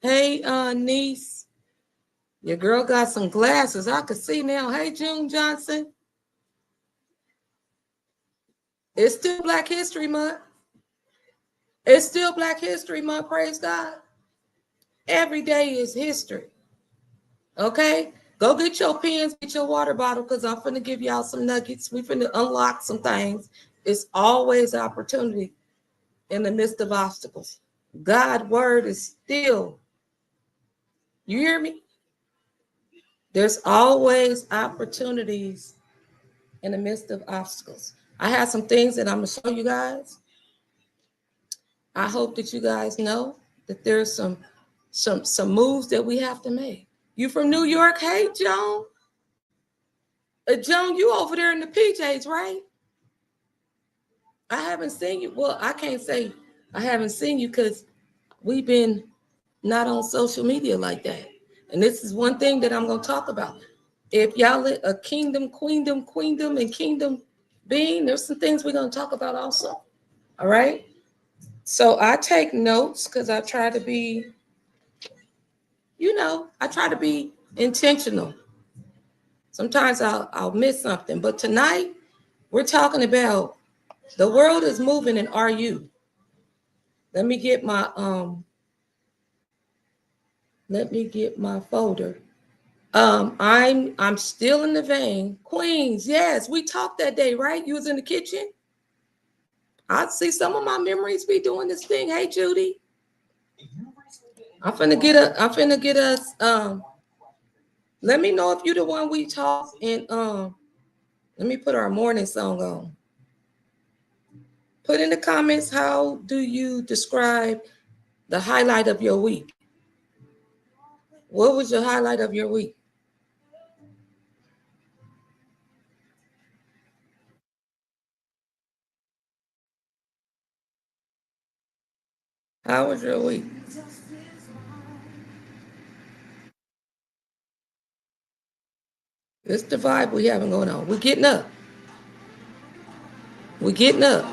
Hey, niece, your girl got some glasses. I can see now. Hey, June Johnson. It's still Black History Month. It's still Black History Month, praise God. Every day is history. Okay? Go get your pens, get your water bottle, because I'm finna give y'all some nuggets. We finna unlock some things. It's always an opportunity in the midst of obstacles. God's word is still, you hear me? There's always opportunities in the midst of obstacles. I have some things that I'm gonna show you guys. I hope that you guys know that there's some moves that we have to make. You from New York? Hey, Joan. Joan, you over there in the PJs, right? I haven't seen you. Well, I can't say I haven't seen you because we've been not on social media like that. And this is one thing that I'm going to talk about. If y'all a kingdom, queendom, and kingdom being, there's some things we're going to talk about also. All right? So I take notes because I try to be, I try to be intentional. Sometimes I'll miss something. But tonight, we're talking about the world is moving, and are you? Let me get my folder. I'm still in the vein. Queens, yes, we talked that day, right? You was in the kitchen. I see some of my memories be doing this thing. Hey, Judy. I'm finna get us. Let me know if you're the one we talk, and let me put our morning song on. Put in the comments, how do you describe the highlight of your week? What was your highlight of your week? How was your week? It's the vibe we having going on. We're getting up. We're getting up.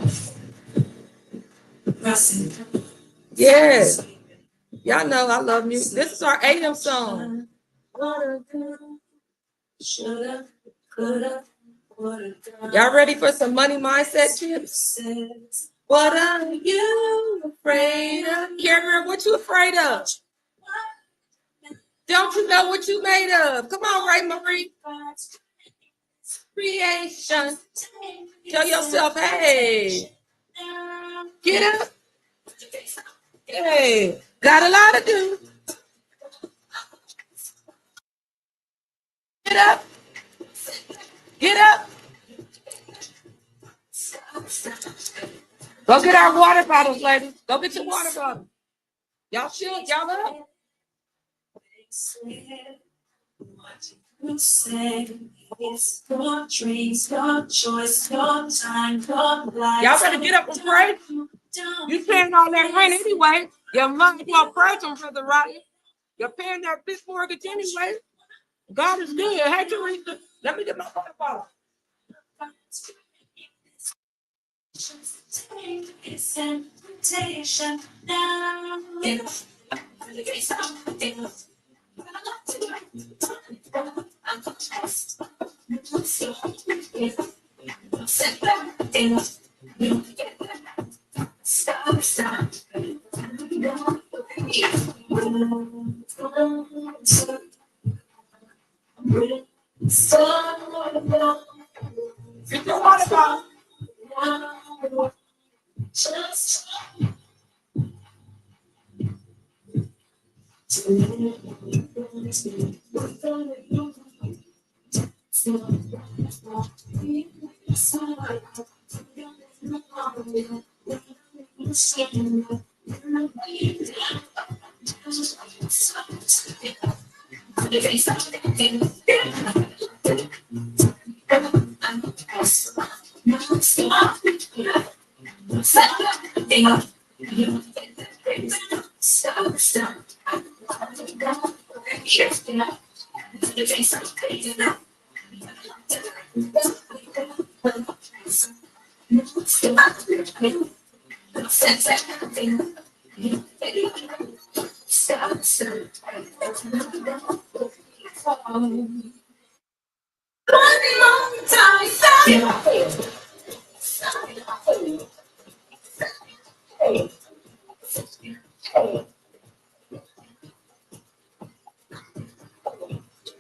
Yes. Y'all know I love music. This is our AM song. Y'all ready for some money mindset tips? What are you afraid of? Cameron, what you afraid of? Don't you know what you made of? Come on, Ray Marie. Creation. Tell yourself, hey, get up. Hey, got a lot to do. Get up. Get up. Go get our water bottles, ladies. Go get your water bottle. Y'all should. Y'all up. You say it's your dreams, your choice, your time, your life. Y'all better get up and pray. You paying all that rent anyway. Your money, your person for the right. You're paying that big mortgage anyway. God is good. Hey, Teresa, let me get my water bottle. It's an invitation now. Get your water bottle.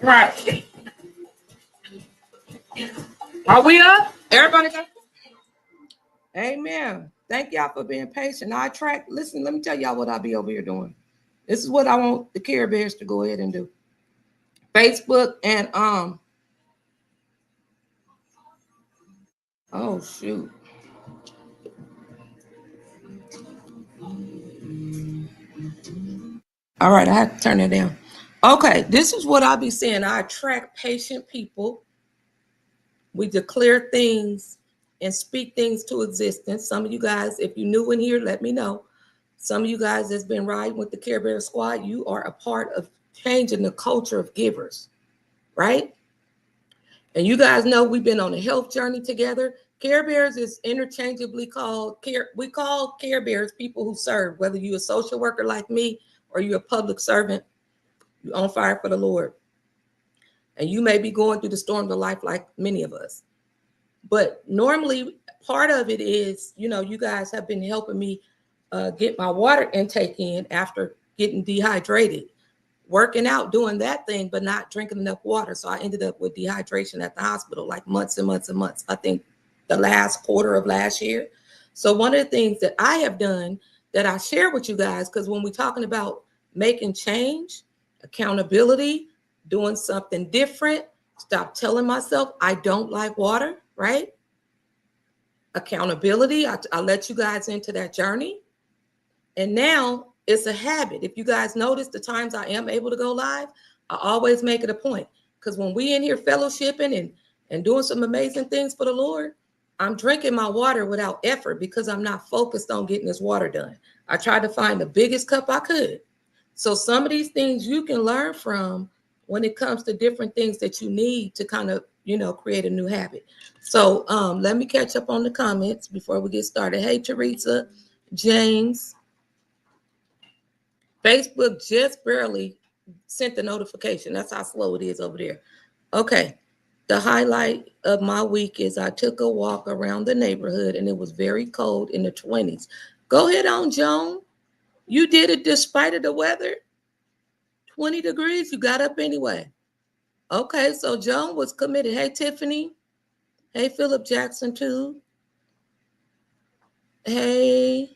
Right. Are we up? Everybody got? Amen. Thank y'all for being patient. I track. Listen, let me tell y'all what I'll be over here doing. This is what I want the Care Bears to go ahead and do. Facebook and oh shoot. All right, I have to turn it down. Okay, this is what I'll be saying. I attract patient people. We declare things and speak things to existence. Some of you guys, if you're new in here, let me know. Some of you guys that's been riding with the Care Bear Squad, you are a part of changing the culture of givers, right? And you guys know we've been on a health journey together. Care Bears is interchangeably called care. We call Care Bears people who serve, whether you're a social worker like me or you're a public servant, you're on fire for the Lord. And you may be going through the storms of life like many of us. But normally part of it is, you know, you guys have been helping me get my water intake in after getting dehydrated, working out, doing that thing, but not drinking enough water. So I ended up with dehydration at the hospital, like months and months and months. I think the last quarter of last year. So one of the things that I have done that I share with you guys, because when we're talking about making change, accountability, doing something different, stop telling myself I don't like water, right? Accountability, I let you guys into that journey. And now it's a habit. If you guys notice the times I am able to go live, I always make it a point. Because when we in here fellowshipping and doing some amazing things for the Lord, I'm drinking my water without effort because I'm not focused on getting this water done. I tried to find the biggest cup I could. So some of these things you can learn from when it comes to different things that you need to kind of, you know, create a new habit. So let me catch up on the comments before we get started. Hey, Teresa, James. Facebook just barely sent the notification. That's how slow it is over there. Okay. The highlight of my week is I took a walk around the neighborhood and it was very cold in the 20s. Go ahead on, Joan. You did it despite of the weather. 20 degrees. You got up anyway. Okay. So Joan was committed. Hey, Tiffany. Hey, Philip Jackson, too. Hey.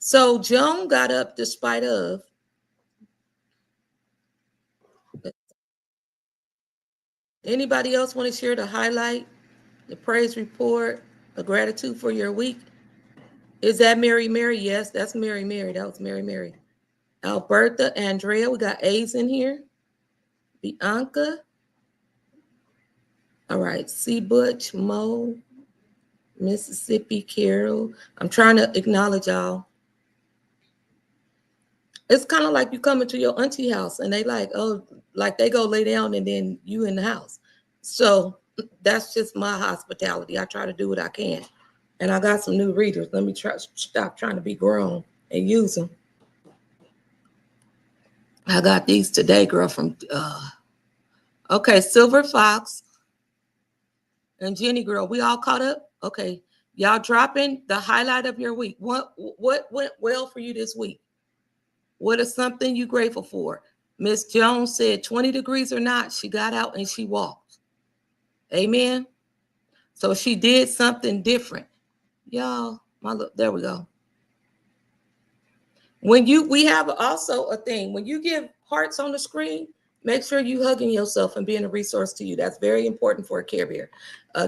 So Joan got up despite of. Anybody else want to share the highlight, the praise report, a gratitude for your week? Is that Mary Mary? Yes, that's Mary Mary. That was Mary Mary. Alberta, Andrea, we got A's in here. Bianca. All right, C. Butch, Mo, Mississippi, Carol. I'm trying to acknowledge y'all. It's kind of like you come into your auntie house and they like, oh, like they go lay down and then you in the house. So that's just my hospitality. I try to do what I can. And I got some new readers. Let me stop trying to be grown and use them. I got these today, girl, from, okay, Silver Fox and Jenny Girl. We all caught up? Okay. Y'all dropping the highlight of your week. What went well for you this week? What is something you grateful for? Miss Jones said 20 degrees or not, she got out and she walked. Amen. So she did something different. Y'all, there we go. When we have also a thing, when you give hearts on the screen, make sure you hugging yourself and being a resource to you. That's very important for a Care Bear.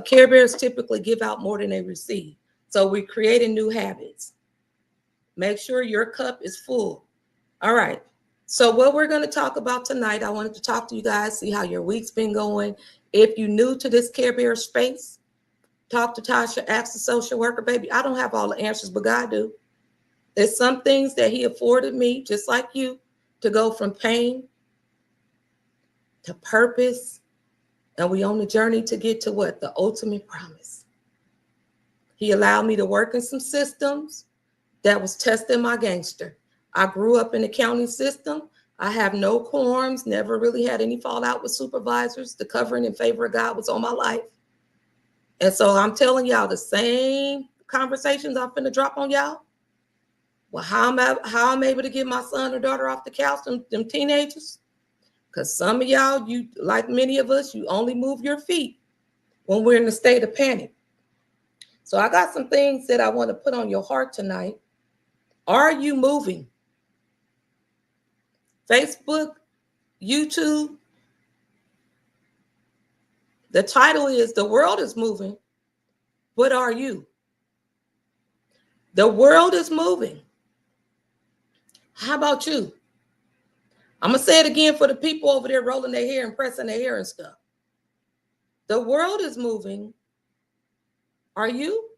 Care Bears typically give out more than they receive. So we're creating new habits. Make sure your cup is full. All right. So what we're going to talk about tonight, I wanted to talk to you guys, see how your week's been going. If you're new to this Care Bear space, talk to Tasha, ask the social worker, baby. I don't have all the answers, but God do. There's some things that he afforded me, just like you, to go from pain to purpose. And we on the journey to get to what? The ultimate promise. He allowed me to work in some systems that was testing my gangster. I grew up in the county system. I have no quorums, never really had any fallout with supervisors. The covering in favor of God was on my life. And so I'm telling y'all the same conversations I'm finna drop on y'all. Well, how I'm able to get my son or daughter off the couch, them teenagers? Because some of y'all, you like many of us, you only move your feet when we're in a state of panic. So I got some things that I want to put on your heart tonight. Are you moving? Facebook, YouTube. The title is The World is Moving. What are you? The world is moving. How about you? I'm going to say it again for the people over there rolling their hair and pressing their hair and stuff. The world is moving. Are you?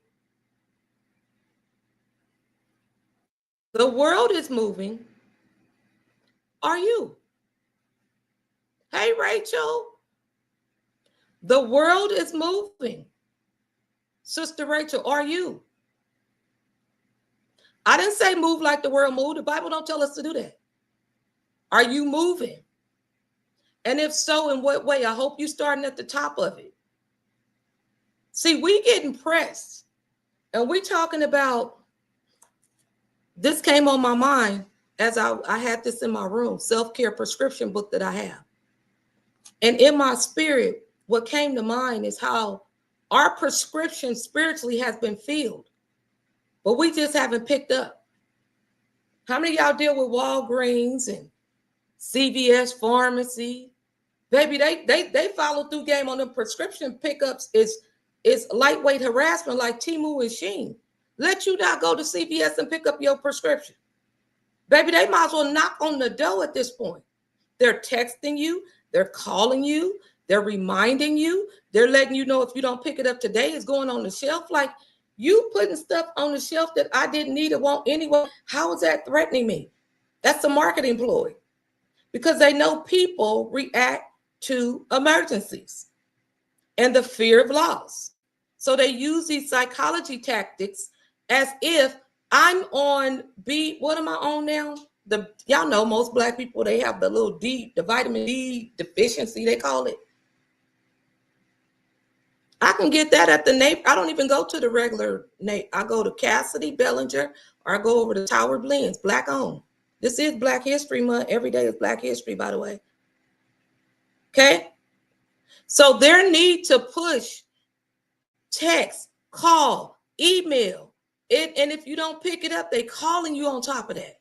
The world is moving. Are you? Hey, Rachel. The world is moving. Sister Rachel, are you? I didn't say move like the world moved. The Bible don't tell us to do that. Are you moving? And if so, in what way? I hope you're starting at the top of it. See, we getting pressed. And we talking about, this came on my mind as I had this in my room, self-care prescription book that I have. And in my spirit, what came to mind is how our prescription spiritually has been filled, but we just haven't picked up. How many of y'all deal with Walgreens and CVS Pharmacy? Baby, they follow through game on them prescription pickups is lightweight harassment like Temu and Shein. Let you not go to CVS and pick up your prescription. Baby, they might as well knock on the door at this point. They're texting you. They're calling you. They're reminding you. They're letting you know if you don't pick it up today, it's going on the shelf. Like, you putting stuff on the shelf that I didn't need or want anyway. How is that threatening me? That's a marketing ploy, because they know people react to emergencies and the fear of loss. So they use these psychology tactics as if I'm on B. What am I on now? Y'all know most Black people, they have the little D, the vitamin D deficiency, they call it. I can get that at the I don't even go to the regular I go to Cassidy, Bellinger, or I go over to Tower Blends, Black owned. This is Black History Month. Every day is Black History, by the way. Okay? So their need to push, text, call, email, and if you don't pick it up, they calling you on top of that.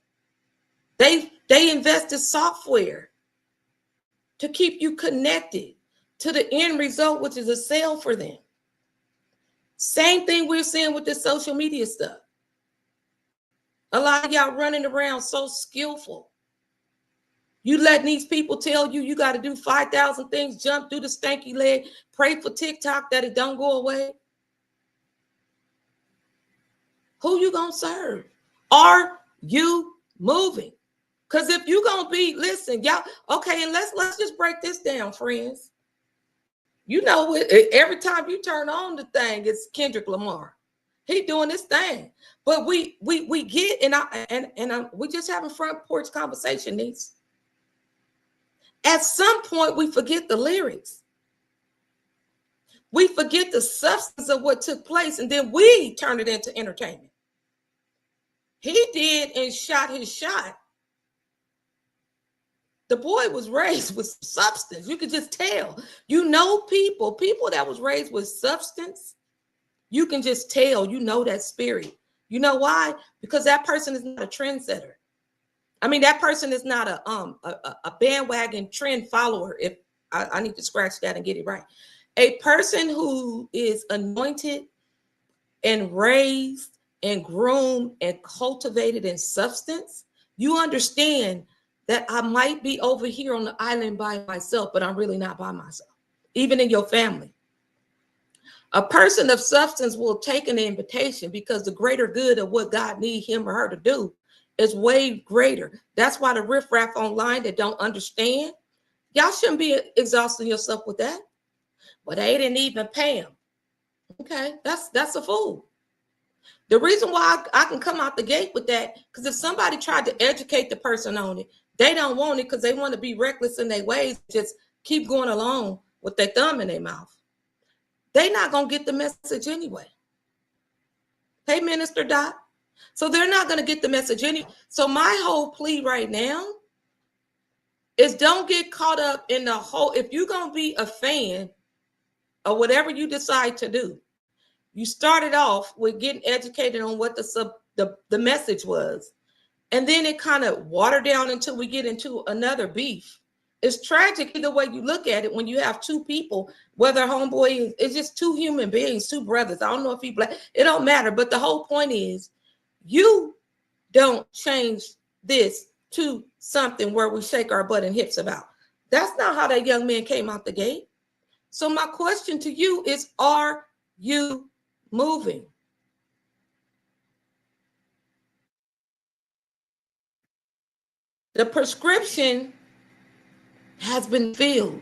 They invested software to keep you connected to the end result, which is a sale for them. Same thing we're seeing with this social media stuff. A lot of y'all running around so skillful. You letting these people tell you you got to do 5,000 things, jump through the stanky leg, pray for TikTok that it don't go away. Who you gonna serve? Are you moving? Because if you gonna be, listen, y'all, okay, and let's just break this down, friends. You know, every time you turn on the thing, it's Kendrick Lamar. He doing this thing, but we get we just having front porch conversation. Niece. At some point, we forget the lyrics. We forget the substance of what took place, and then we turn it into entertainment. He did and shot his shot. The boy was raised with substance. You could just tell. You know, people that was raised with substance, you can just tell, you know, that spirit. You know why? Because that person is not a trendsetter. I mean, that person is not a bandwagon trend follower. If I need to scratch that and get it right. A person who is anointed and raised and groomed and cultivated in substance, you understand that I might be over here on the island by myself, but I'm really not by myself, even in your family. A person of substance will take an invitation because the greater good of what God needs him or her to do is way greater. That's why the riffraff online that don't understand, y'all shouldn't be exhausting yourself with that. But they didn't even pay him. Okay, that's a fool. The reason why I can come out the gate with that, because if somebody tried to educate the person on it, they don't want it because they want to be reckless in their ways, just keep going along with their thumb in their mouth. They're not going to get the message anyway. Hey, Minister Dot. So they're not going to get the message anyway. So my whole plea right now is don't get caught up in the whole, if you're going to be a fan of whatever you decide to do, you started off with getting educated on what the message was. And then it kind of watered down until we get into another beef. It's tragic either way you look at it when you have two people, whether homeboy is just two human beings, two brothers. I don't know if he black, it don't matter. But the whole point is you don't change this to something where we shake our butt and hips about. That's not how that young man came out the gate. So my question to you is, are you moving? The prescription has been filled.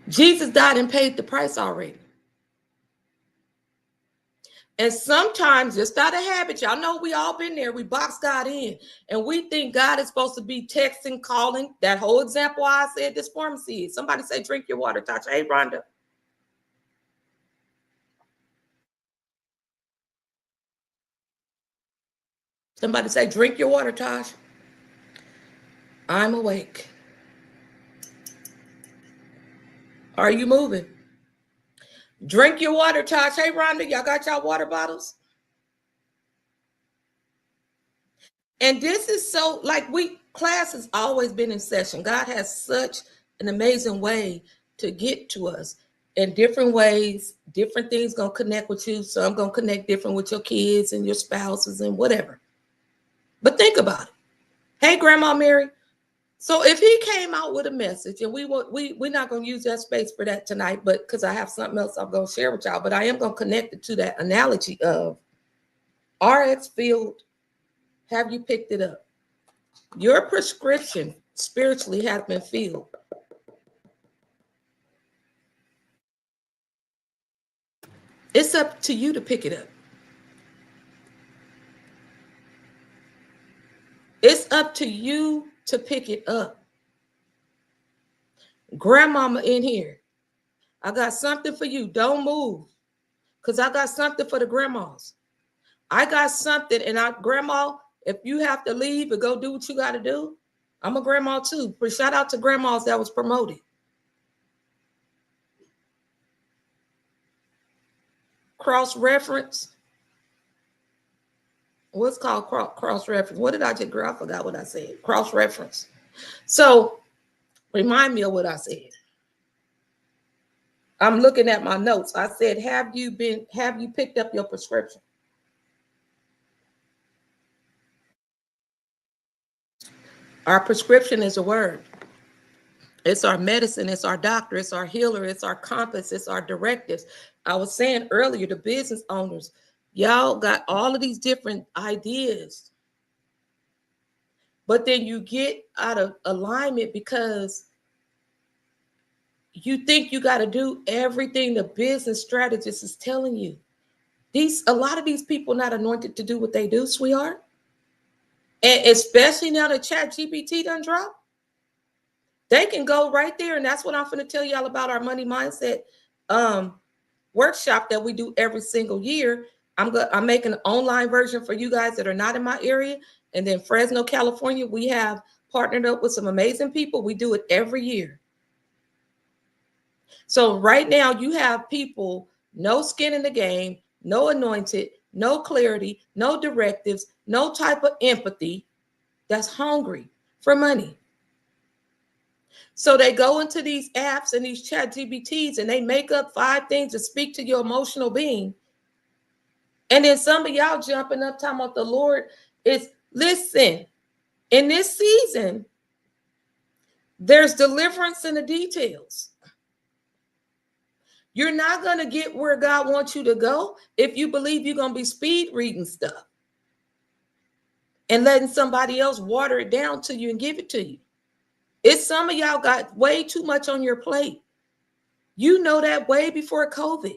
Jesus died and paid the price already. And sometimes, just out of habit, y'all know we all been there, we box God in, and we think God is supposed to be texting, calling. That whole example I said this pharmacy is. Somebody say, drink your water, Tasha. Hey, Rhonda. Somebody say, drink your water, Tasha. I'm awake. Are you moving? Drink your water, Tosh. Hey, Rhonda, y'all got y'all water bottles? And this is so, like, class has always been in session. God has such an amazing way to get to us in different ways. Different things going to connect with you. So I'm going to connect different with your kids and your spouses and whatever. But think about it. Hey, Grandma Mary. So if he came out with a message, and we're not going to use that space for that tonight, but because I have something else I'm going to share with y'all, but I am going to connect it to that analogy of RX filled. Have you picked it up? Your prescription spiritually has been filled. It's up to you to pick it up. It's up to you to pick it up. Grandmama in here, I got something for you. Don't move, because I got something for the grandmas. I got something, and grandma, if you have to leave and go do what you got to do, I'm a grandma too. But shout out to grandmas that was promoted. Cross-reference. What's called cross-reference? What did I just, girl? I forgot what I said. Cross-reference. So remind me of what I said. I'm looking at my notes. I said, have you picked up your prescription? Our prescription is a word. It's our medicine, it's our doctor, it's our healer, it's our compass, it's our directives. I was saying earlier, the business owners, y'all got all of these different ideas, but then you get out of alignment because you think you got to do everything the business strategist is telling you. A lot of these people not anointed to do what they do, sweetheart. And especially now that ChatGPT done dropped, they can go right there. And that's what I'm going to tell y'all about our money mindset workshop that we do every single year. I'm making an online version for you guys that are not in my area. And then Fresno, California, we have partnered up with some amazing people. We do it every year. So right now you have people, no skin in the game, no anointed, no clarity, no directives, no type of empathy, that's hungry for money. So they go into these apps and these ChatGPTs and they make up 5 things to speak to your emotional being. And then some of y'all jumping up talking about the Lord is, listen, in this season, there's deliverance in the details. You're not going to get where God wants you to go if you believe you're going to be speed reading stuff and letting somebody else water it down to you and give it to you. It's some of y'all got way too much on your plate. You know that way before COVID.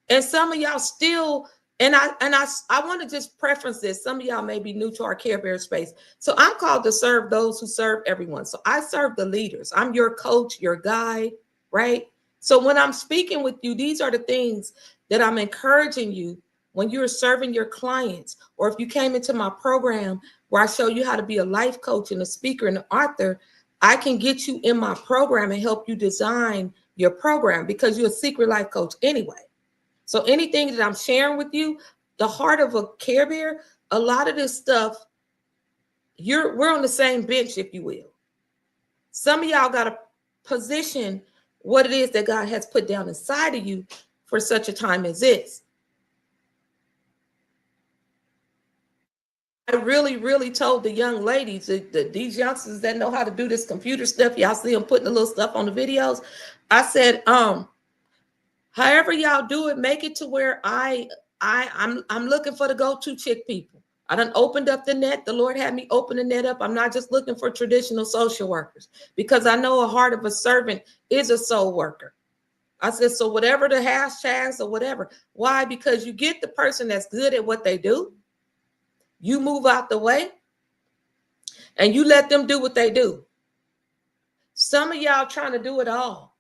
And some of y'all still, And I want to just preference this. Some of y'all may be new to our Care Bear space. So I'm called to serve those who serve everyone. So I serve the leaders. I'm your coach, your guide, right? So when I'm speaking with you, these are the things that I'm encouraging you when you're serving your clients, or if you came into my program where I show you how to be a life coach and a speaker and an author, I can get you in my program and help you design your program because you're a secret life coach anyway. So anything that I'm sharing with you, the heart of a Care Bear, a lot of this stuff, we're on the same bench, if you will. Some of y'all got to position what it is that God has put down inside of you for such a time as this. I really, really told the young ladies, these youngsters that know how to do this computer stuff, y'all see them putting the little stuff on the videos. I said, however y'all do it, make it to where I'm looking for the go-to chick people. I done opened up the net. The Lord had me open the net up. I'm not just looking for traditional social workers because I know a heart of a servant is a soul worker. I said, so whatever the hashtags or whatever. Why? Because you get the person that's good at what they do. You move out the way and you let them do what they do. Some of y'all trying to do it all.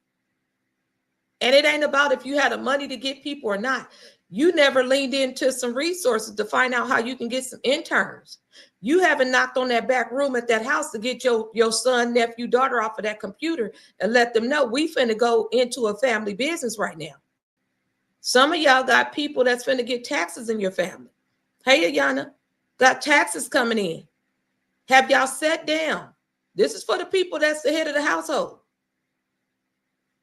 And it ain't about if you had the money to get people or not. You never leaned into some resources to find out how you can get some interns. You haven't knocked on that back room at that house to get your son, nephew, daughter off of that computer and let them know we finna go into a family business right now. Some of y'all got people that's finna get taxes in your family. Hey, Ayana, got taxes coming in. Have y'all sat down? This is for the people that's the head of the household.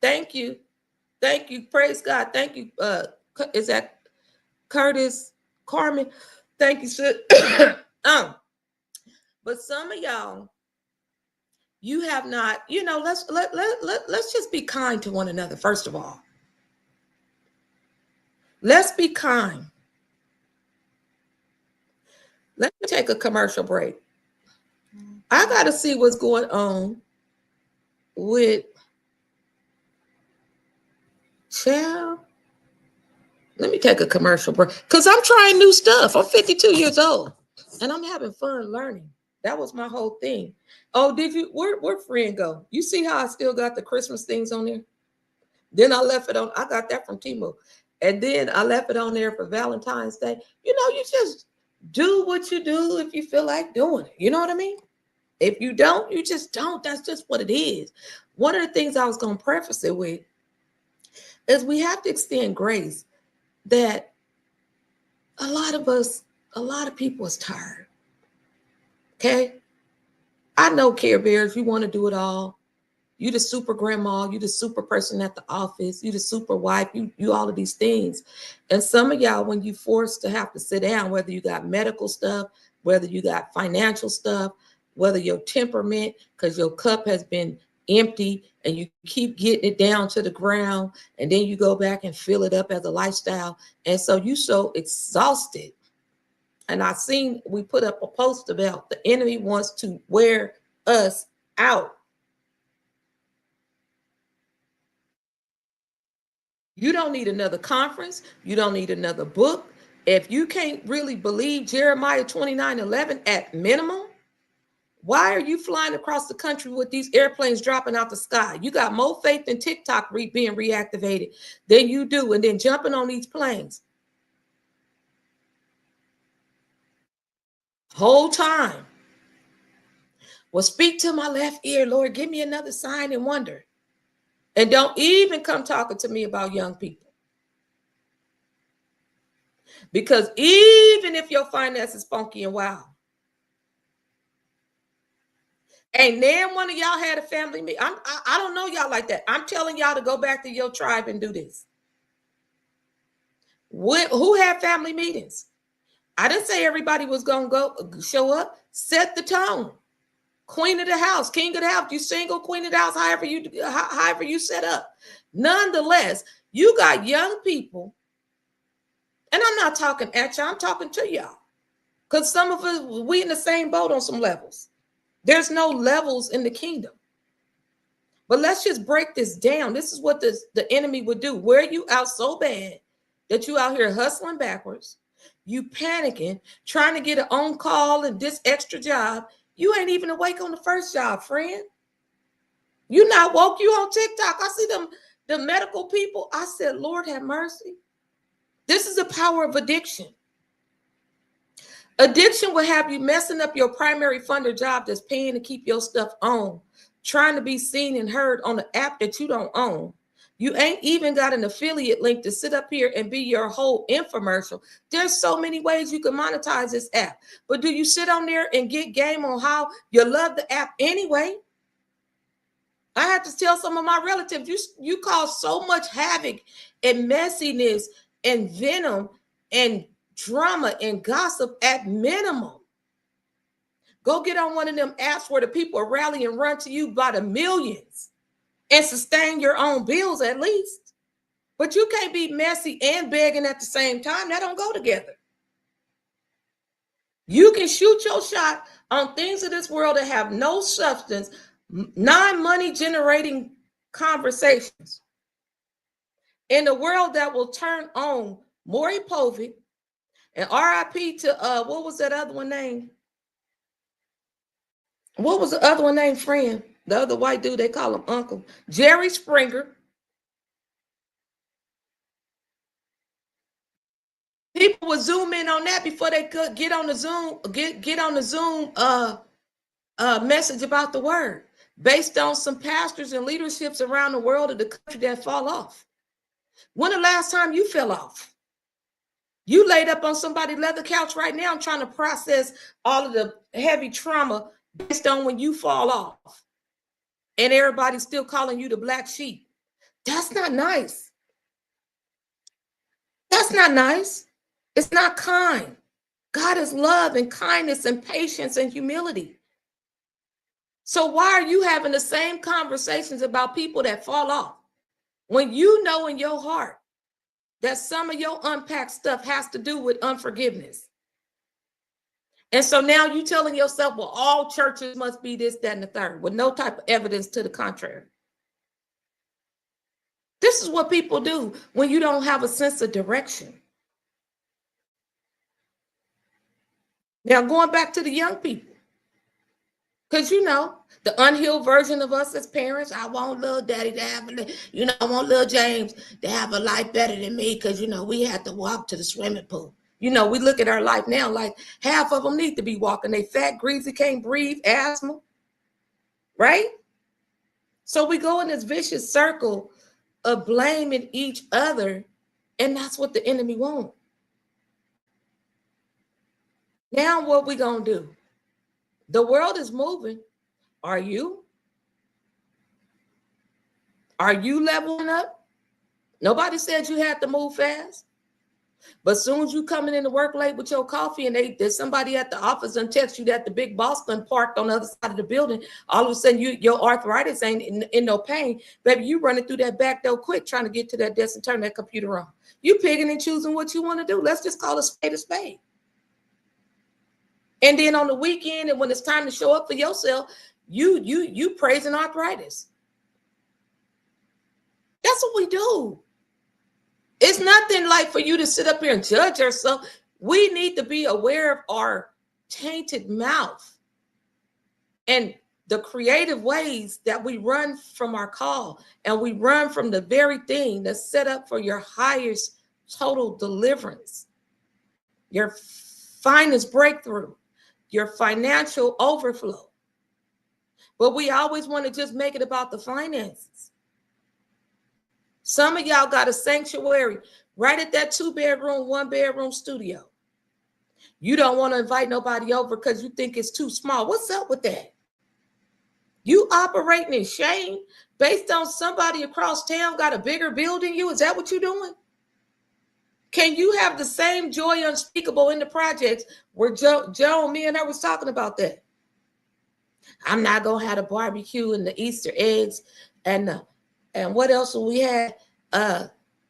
Thank you. Thank you. Praise God. Thank you. Is that Curtis Carmen? Thank you, sir. But some of y'all, you have not, let's just be kind to one another, first of all. Let's be kind. Let me take a commercial break. I got to see what's going on with child. Let me take a commercial break because I'm trying new stuff. I'm 52 years old and I'm having fun learning. That was my whole thing. Oh, did you? Where'd friend go? You see how I still got the Christmas things on there? Then I left it on. I got that from Temu. And then I left it on there for Valentine's Day. You just do what you do if you feel like doing it. You know what I mean? If you don't, you just don't. That's just what it is. One of the things I was going to preface it with is we have to extend grace that a lot of people is tired. Okay? I know Care Bears, you want to do it all. You the super grandma, you the super person at the office, you the super wife, you all of these things. And some of y'all, when you forced to have to sit down, whether you got medical stuff, whether you got financial stuff, whether your temperament, because your cup has been empty and you keep getting it down to the ground, and then you go back and fill it up as a lifestyle. And so you so exhausted. And I seen we put up a post about the enemy wants to wear us out. You don't need another conference. You don't need another book. If you can't really believe Jeremiah 29:11 at minimum, why are you flying across the country with these airplanes dropping out the sky? You got more faith in TikTok being reactivated than you do, and then jumping on these planes. Whole time. Well, speak to my left ear, Lord. Give me another sign and wonder. And don't even come talking to me about young people. Because even if your finances is funky and wild, ain't then one of y'all had a family meeting. I don't know y'all like that. I'm telling y'all to go back to your tribe and do this. Who had family meetings? I didn't say everybody was going to go show up. Set the tone. Queen of the house, king of the house, you single, queen of the house, however you set up. Nonetheless, you got young people, and I'm not talking at y'all, I'm talking to y'all. Because some of us, we in the same boat on some levels. There's no levels in the kingdom. But let's just break this down. This is what the enemy would do. Wear you out so bad that you out here hustling backwards. You panicking, trying to get an on call and this extra job. You ain't even awake on the first job, friend. You not woke. You on TikTok. I see the medical people. I said, Lord have mercy. This is the power of addiction. Addiction will have you messing up your primary funder job that's paying to keep your stuff on, trying to be seen and heard on an app that you don't own. You ain't even got an affiliate link to sit up here and be your whole infomercial. There's so many ways you can monetize this app. But do you sit on there and get game on how you love the app anyway? I had to tell some of my relatives, you cause so much havoc and messiness and venom and drama and gossip at minimum. Go get on one of them apps where the people rally and run to you by the millions and sustain your own bills at least. But you can't be messy and begging at the same time. That don't go together. You can shoot your shot on things of this world that have no substance, non-money generating conversations in a world that will turn on Maury Povich and RIP to what was that other one named? What was the other one named, friend? The other white dude, they call him Uncle. Jerry Springer. People would zoom in on that before they could get on the Zoom, get on the Zoom message about the word, based on some pastors and leaderships around the world of the country that fall off. When the last time you fell off? You laid up on somebody's leather couch right now trying to process all of the heavy trauma based on when you fall off. And everybody's still calling you the black sheep. That's not nice. That's not nice. It's not kind. God is love and kindness and patience and humility. So why are you having the same conversations about people that fall off when you know in your heart that some of your unpacked stuff has to do with unforgiveness? And so now you telling yourself, well, all churches must be this, that, and the third, with no type of evidence to the contrary. This is what people do when you don't have a sense of direction. Now, going back to the young people, because you know, the unhealed version of us as parents, I want little daddy to have, I want little James to have a life better than me because, we had to walk to the swimming pool. We look at our life now like half of them need to be walking. They fat, greasy, can't breathe, asthma, right? So we go in this vicious circle of blaming each other, and that's what the enemy wants. Now what we gonna do? The world is moving. Are you? Are you leveling up? Nobody said you had to move fast. But as soon as you coming into work late with your coffee and there's somebody at the office and text you that the big boss done parked on the other side of the building, all of a sudden your arthritis ain't in no pain. Baby, you running through that back door quick trying to get to that desk and turn that computer on. You picking and choosing what you want to do. Let's just call a spade a spade. And then on the weekend and when it's time to show up for yourself, you praising arthritis. That's what we do. It's nothing like for you to sit up here and judge yourself. We need to be aware of our tainted mouth and the creative ways that we run from our call, and we run from the very thing that's set up for your highest total deliverance, your finest breakthrough, your financial overflow. But we always want to just make it about the finances. Some of y'all got a sanctuary right at that 2-bedroom, 1-bedroom studio. You don't want to invite nobody over because you think it's too small. What's up with that? You operating in shame based on somebody across town got a bigger building than you? Is that what you're doing? Can you have the same joy unspeakable in the projects where Joe, me and her was talking about that? I'm not going to have the barbecue and the Easter eggs and what else will we have?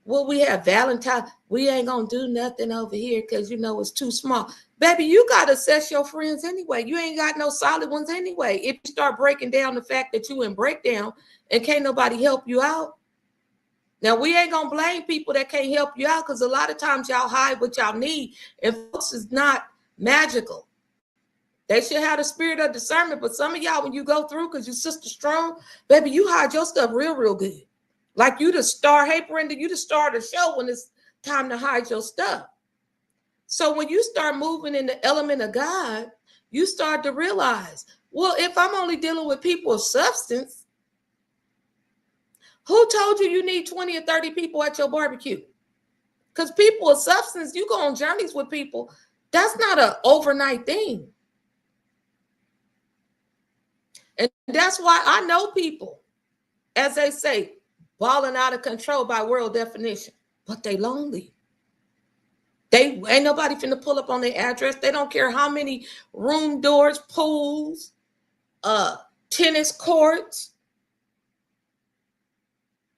We have Valentine. We ain't gonna do nothing over here because it's too small. Baby, you gotta assess your friends anyway. You ain't got no solid ones anyway. If you start breaking down the fact that you in breakdown and can't nobody help you out, Now, we ain't going to blame people that can't help you out, because a lot of times y'all hide what y'all need, and folks is not magical. They should have the spirit of discernment, but some of y'all, when you go through, because your sister strong, baby, you hide your stuff real, real good. Like you the star. Hey, Brenda, you the star of the show when it's time to hide your stuff. So when you start moving in the element of God, you start to realize, well, if I'm only dealing with people of substance, who told you need 20 or 30 people at your barbecue? Because people of substance, you go on journeys with people. That's not an overnight thing. And that's why I know people, as they say, balling out of control by world definition, but they lonely. They ain't nobody finna pull up on their address. They don't care how many room doors, pools, tennis courts.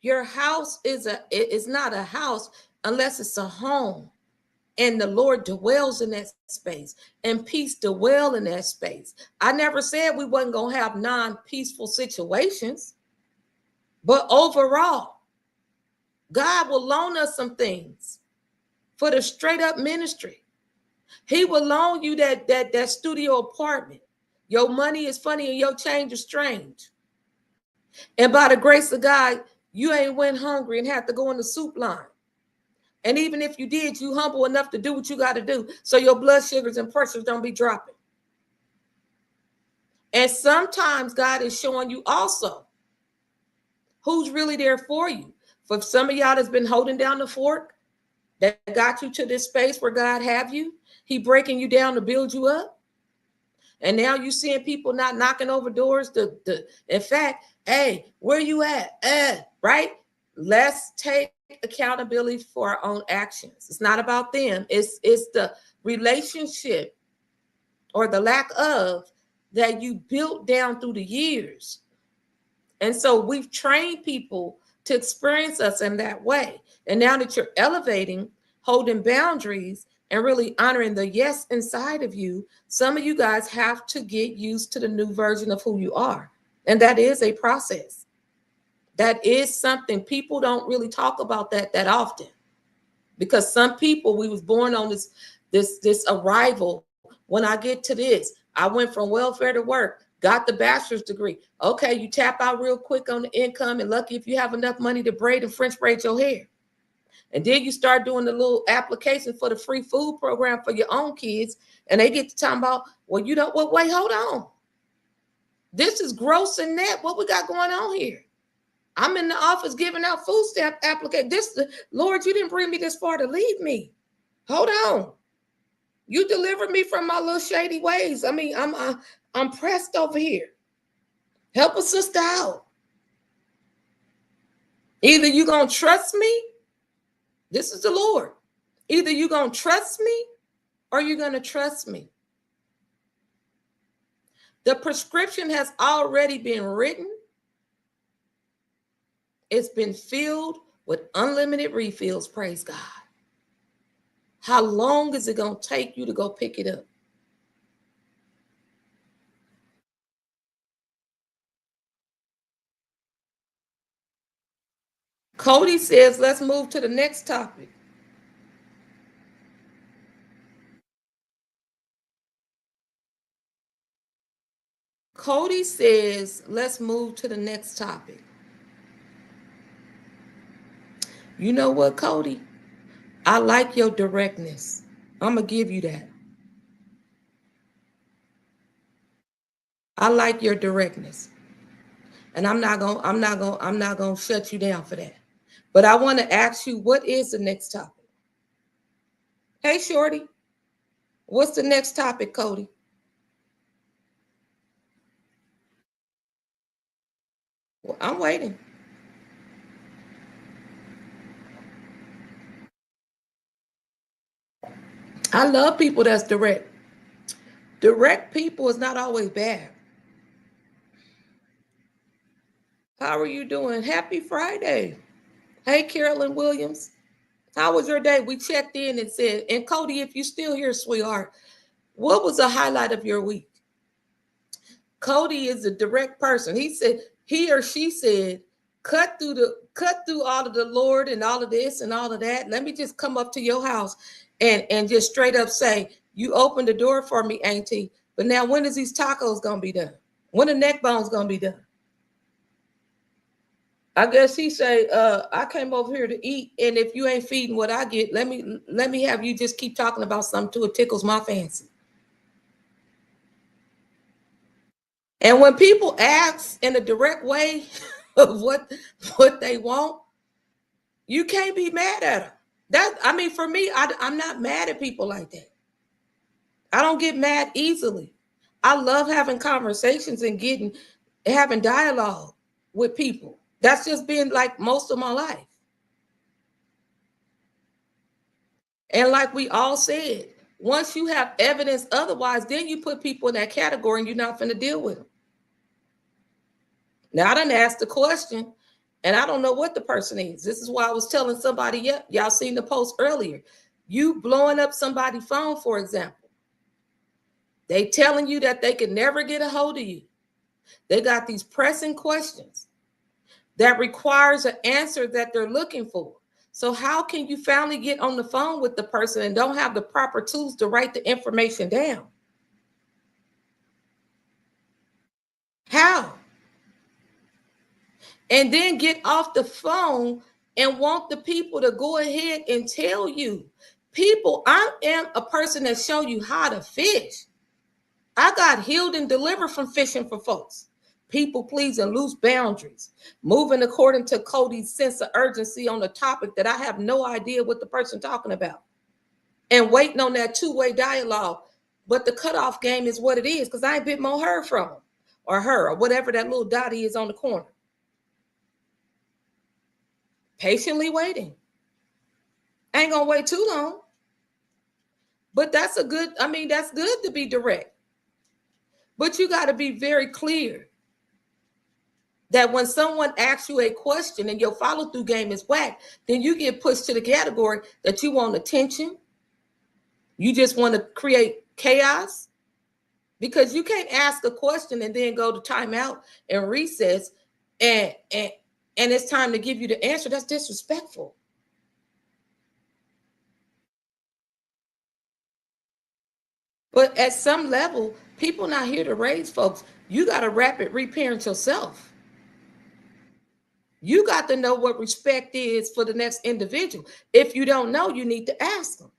Your house is not a house unless it's a home. And the Lord dwells in that space, and peace dwell in that space. I never said we wasn't going to have non-peaceful situations, but overall, God will loan us some things for the straight up ministry. He will loan you that studio apartment. Your money is funny and your change is strange. And by the grace of God, you ain't went hungry and had to go in the soup line. And even if you did, you humble enough to do what you got to do so your blood sugars and pressures don't be dropping. And sometimes God is showing you also who's really there for you. For some of y'all that's been holding down the fort, that got you to this space where God have you, he breaking you down to build you up. And now you seeing people not knocking over doors. In fact, hey, where you at? Right? Let's take accountability for our own actions. It's not about them. It's the relationship or the lack of that you built down through the years. And so we've trained people to experience us in that way. And now that you're elevating, holding boundaries, and really honoring the yes inside of you, some of you guys have to get used to the new version of who you are. And that is a process. That is something people don't really talk about that often, because some people, we was born on this arrival. When I get to this, I went from welfare to work, got the bachelor's degree. Okay, you tap out real quick on the income, and lucky if you have enough money to braid and French braid your hair. And then you start doing the little application for the free food program for your own kids, and they get to talking about, well, you don't. Well, wait, hold on. This is gross and net. What we got going on here? I'm in the office giving out food stamp application. Lord, you didn't bring me this far to leave me. Hold on. You delivered me from my little shady ways. I mean, I'm pressed over here. Help a sister out. Either you're going to trust me. This is the Lord. Either you're going to trust me or you're going to trust me. The prescription has already been written. It's been filled with unlimited refills, praise God. How long is it going to take you to go pick it up? Cody says, let's move to the next topic. Cody says, let's move to the next topic. You know what, Cody? I like your directness. I'm going to give you that. I like your directness. And I'm not going to shut you down for that. But I want to ask you, what is the next topic? Hey, Shorty. What's the next topic, Cody? Well, I'm waiting. I love people that's direct. Direct people is not always bad. How are you doing? Happy Friday. Hey, Carolyn Williams. How was your day? We checked in and said, and Cody, if you're still here, sweetheart, what was the highlight of your week? Cody is a direct person. He said, he or she said, cut through all of the Lord and all of this and all of that. Let me just come up to your house and just straight up say, you opened the door for me, auntie. But now when is these tacos gonna be done? When the neck bones gonna be done? I guess he say, I came over here to eat, and if you ain't feeding what I get, let me have you just keep talking about something till it tickles my fancy. And when people ask in a direct way of what they want, you can't be mad at them. That, I mean, for me, I'm not mad at people like that. I don't get mad easily. I love having conversations and having dialogue with people. That's just been like most of my life. And like we all said, once you have evidence otherwise, then you put people in that category and you're not going to deal with them. Now, I done asked the question and I don't know what the person is. This is why I was telling somebody, y'all seen the post earlier. You blowing up somebody's phone, for example. They telling you that they can never get a hold of you. They got these pressing questions that requires an answer that they're looking for. So how can you finally get on the phone with the person and don't have the proper tools to write the information down? How? And then get off the phone and want the people to go ahead and tell you. People, I am a person that show you how to fish. I got healed and delivered from fishing for folks. People pleasing, loose boundaries, moving according to Cody's sense of urgency on a topic that I have no idea what the person talking about, and waiting on that two-way dialogue. But the cutoff game is what it is, because I ain't bit more heard from him or her or whatever that little dotty is on the corner. Patiently waiting. I ain't gonna wait too long. But that's good to be direct. But you got to be very clear that when someone asks you a question and your follow-through game is whack, then you get pushed to the category that you want attention. You just want to create chaos, because you can't ask a question and then go to timeout and recess and it's time to give you the answer. That's disrespectful. But at some level, people not here to raise folks. You got to rapid reparent yourself. You got to know what respect is for the next individual. If you don't know, you need to ask them.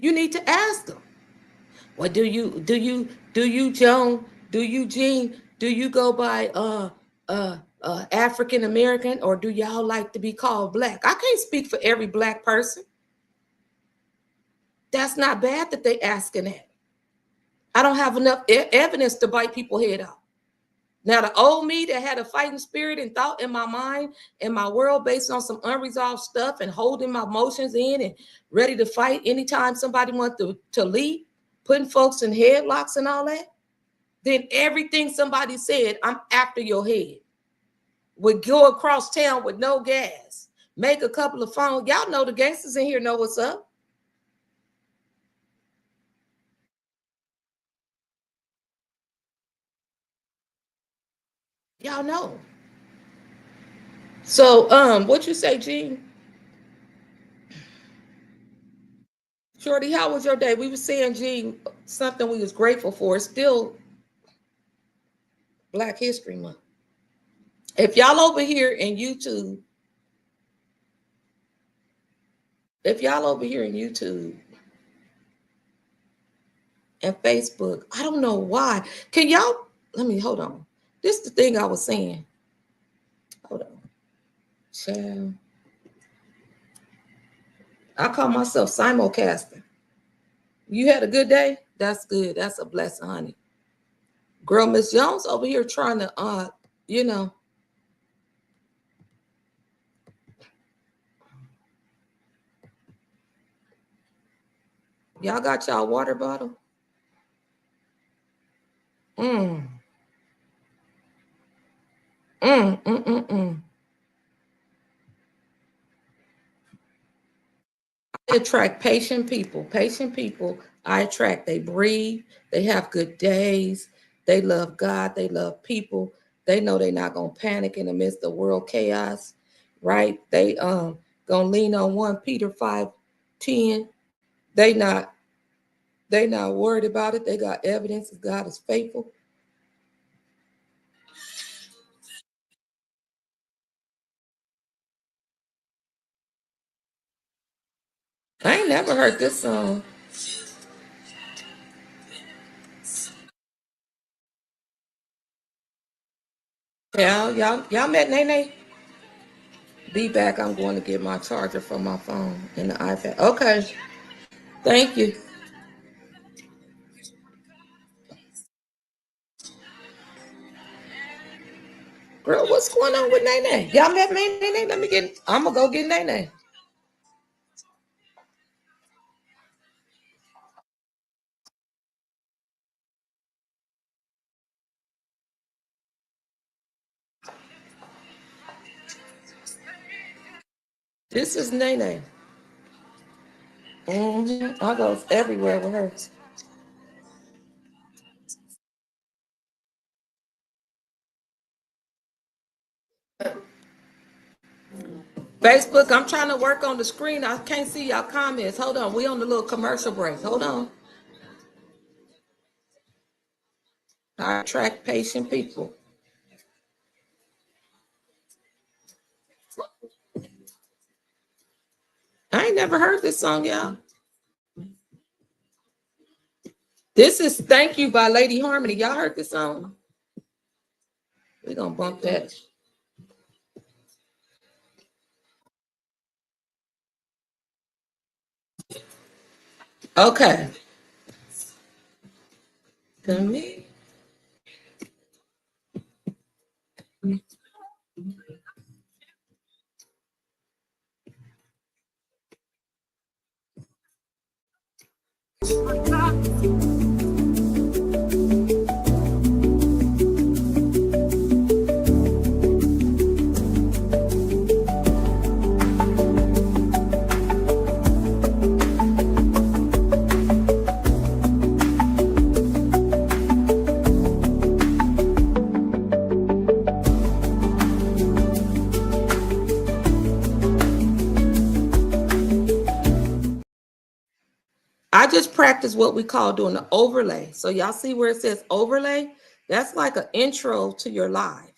You need to ask them. Well, do you, Joan, do you, Jean, do you go by African American, or do y'all like to be called black? I can't speak for every black person. That's not bad that they asking that. I don't have enough evidence to bite people's head off. Now, the old me that had a fighting spirit and thought in my mind and my world based on some unresolved stuff and holding my emotions in and ready to fight anytime somebody wants to leave, putting folks in headlocks and all that, then everything somebody said, I'm after your head. Would go across town with no gas, make a couple of phones. Y'all know the gangsters in here know what's up. Y'all know. So, what you say, Gene? Shorty, how was your day? We were saying, Gene, something we was grateful for. It's still Black History Month. If y'all over here in YouTube, and Facebook, I don't know why. Can y'all, hold on. This is the thing I was saying. Hold on. Child. I call myself simulcasting. You had a good day? That's good. That's a blessing, honey. Girl, Miss Jones over here trying to, y'all got y'all water bottle? I attract patient people. Patient people I attract. They breathe. They have good days. They love God. They love people. They know they're not going to panic in the midst of world chaos, right? They going to lean on 1 Peter 5:10. They not worried about it. They got evidence that God is faithful. I ain't never heard this song. Yeah, y'all met Nene? Be back. I'm going to get my charger from my phone and the iPad. Okay. Thank you. Girl, what's going on with Nene? Y'all met me, Nene? I'm going to go get Nene. This is Nene. I go everywhere with her. Facebook, I'm trying to work on the screen. I can't see y'all comments. Hold on. We on the little commercial break. Hold on. I attract patient people. I ain't never heard this song, y'all. This is Thank You by Lady Harmony. Y'all heard this song? We're going to bump that. Okay. To me. I just practiced what we call doing the overlay. So y'all see where it says overlay? That's like an intro to your live.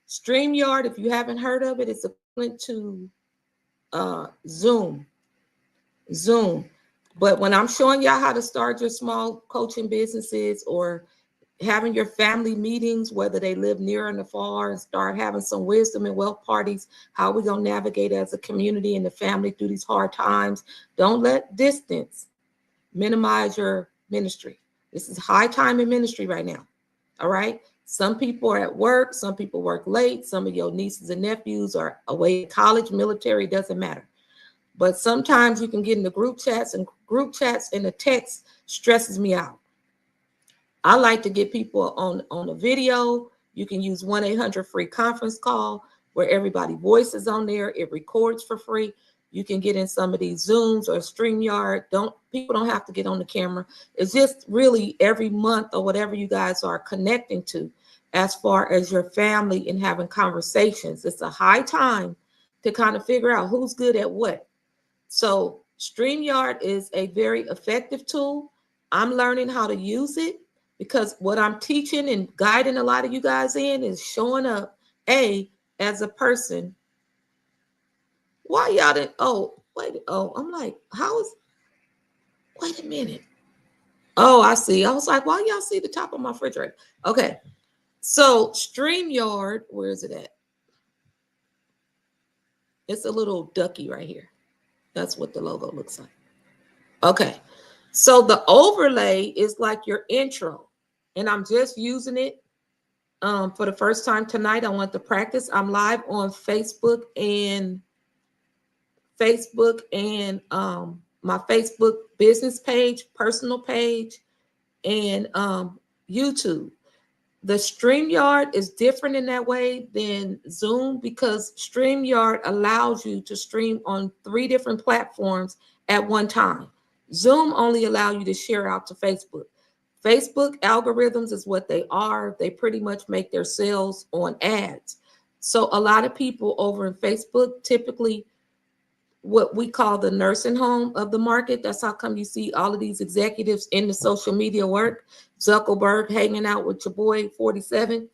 StreamYard, if you haven't heard of it, it's equivalent to Zoom. But when I'm showing y'all how to start your small coaching businesses or having your family meetings, whether they live near and far, and start having some wisdom and wealth parties, how we going to navigate as a community and the family through these hard times. Don't let distance minimize your ministry. This is high time in ministry right now. All right. Some people are at work. Some people work late. Some of your nieces and nephews are away at college, military, doesn't matter. But sometimes you can get into group chats, and the text stresses me out. I like to get people on a video. You can use 1-800 free conference call where everybody voice is on there. It records for free. You can get in some of these Zooms or StreamYard. People don't have to get on the camera. It's just really every month or whatever you guys are connecting to as far as your family and having conversations. It's a high time to kind of figure out who's good at what. So StreamYard is a very effective tool. I'm learning how to use it because what I'm teaching and guiding a lot of you guys in is showing up as a person. Why y'all didn't? I'm like, wait a minute. Oh, I see. I was like, why y'all see the top of my refrigerator? Okay. So StreamYard, where is it at? It's a little ducky right here. That's what the logo looks like. Okay. So the overlay is like your intro, and I'm just using it for the first time tonight. I want to practice. I'm live on Facebook and my Facebook business page, personal page, and YouTube. The StreamYard is different in that way than Zoom because StreamYard allows you to stream on 3 different platforms at one time. Zoom only allows you to share out to Facebook. Facebook algorithms is what they are. They pretty much make their sales on ads. So a lot of people over in Facebook, typically what we call the nursing home of the market. That's how come you see all of these executives in the social media work. Zuckerberg hanging out with your boy 47,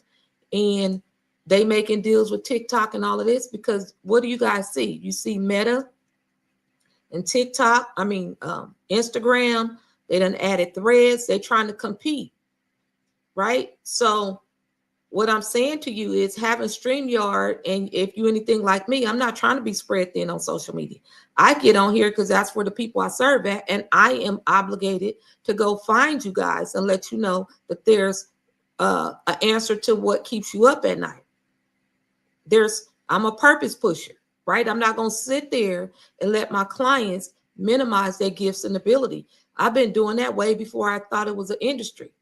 and they making deals with TikTok and all of this, because what do you guys see? You see Meta and TikTok, Instagram, they done added Threads. They're trying to compete, right? So what I'm saying to you is having StreamYard, and if you anything like me, I'm not trying to be spread thin on social media. I get on here because that's where the people I serve at, and I am obligated to go find you guys and let you know that there's an answer to what keeps you up at night. I'm a purpose pusher, right? I'm not going to sit there and let my clients minimize their gifts and ability. I've been doing that way before I thought it was an industry,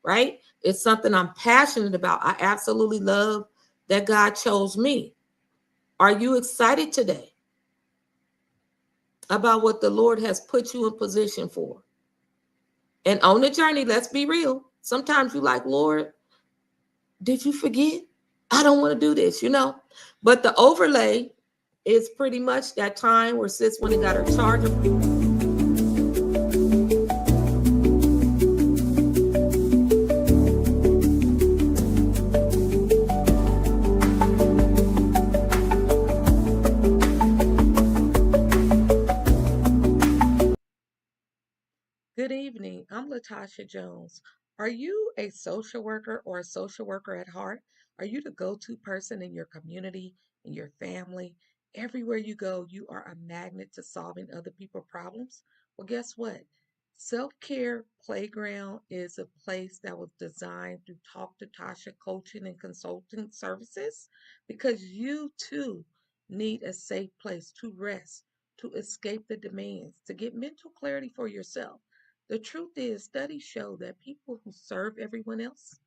right? It's something I'm passionate about. I absolutely love that God chose me. Are you excited today about what the Lord has put you in position for? And on the journey, let's be real. Sometimes you like, Lord, did you forget? I don't want to do this, But the overlay is pretty much that time where Sis went and got her charger. Good evening. I'm Latasha Jones. Are you a social worker or a social worker at heart? Are you the go-to person in your community, in your family? Everywhere you go, you are a magnet to solving other people's problems? Well, guess what? Self-Care Playground is a place that was designed through Talk to Tasha coaching and consulting services, because you too need a safe place to rest, to escape the demands, to get mental clarity for yourself. The truth is, studies show that people who serve everyone else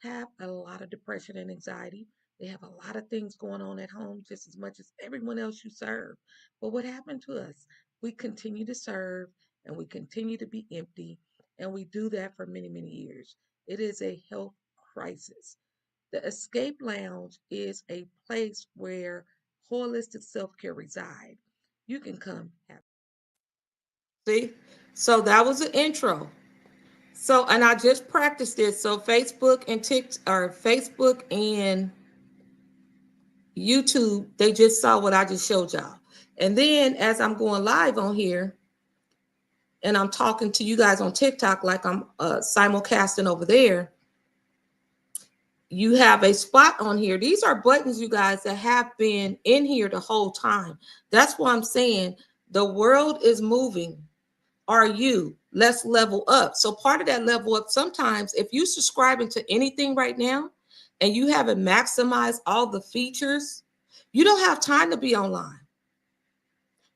have a lot of depression and anxiety. They have a lot of things going on at home just as much as everyone else you serve. But what happened to us? We continue to serve and we continue to be empty, and we do that for many, many years. It is a health crisis. The Escape Lounge is a place where holistic self care reside. You can come have. See, so that was an intro. So, and I just practiced this. So Facebook and Facebook and YouTube, they just saw what I just showed y'all. And then as I'm going live on here and I'm talking to you guys on TikTok, like I'm simulcasting over there, you have a spot on here. These are buttons, you guys, that have been in here the whole time. That's why I'm saying the world is moving. Are you? Let's level up. So part of that level up, sometimes if you subscribing to anything right now and you haven't maximized all the features, you don't have time to be online.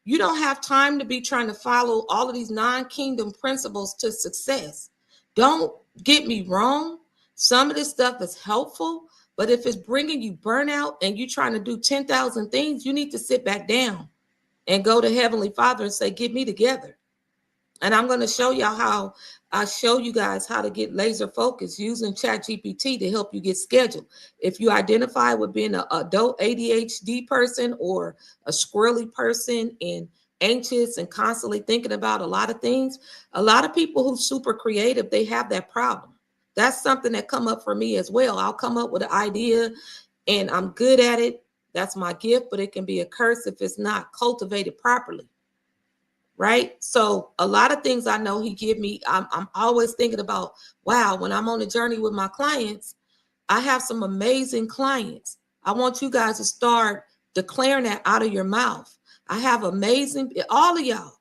You don't have time to be trying to follow all of these non-kingdom principles to success. Don't get me wrong. Some of this stuff is helpful, but if it's bringing you burnout and you're trying to do 10,000 things, you need to sit back down and go to Heavenly Father and say, get me together. And I'm going to show y'all how I show you guys how to get laser focused using ChatGPT to help you get scheduled. If you identify with being an adult ADHD person or a squirrely person and anxious and constantly thinking about a lot of things, a lot of people who super creative, they have that problem. That's something that come up for me as well. I'll come up with an idea and I'm good at it. That's my gift, but it can be a curse if it's not cultivated properly. Right? So a lot of things I know he give me, I'm always thinking about, wow, when I'm on a journey with my clients, I have some amazing clients. I want you guys to start declaring that out of your mouth. I have amazing, all of y'all,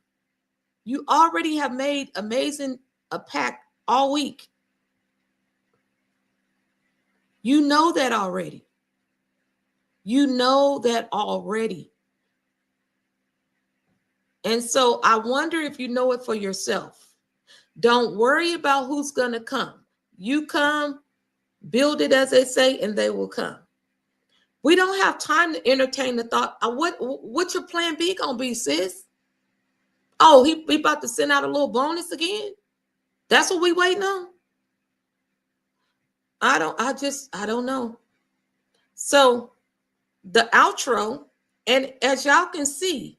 you already have made amazing a pack all week. You know that already. You know that already. And so I wonder if you know it for yourself. Don't worry about who's going to come. You come, build it, as they say, and they will come. We don't have time to entertain the thought, what's your plan B going to be, sis? Oh, he about to send out a little bonus again? That's what we waiting on? I don't know. So the outro, and as y'all can see,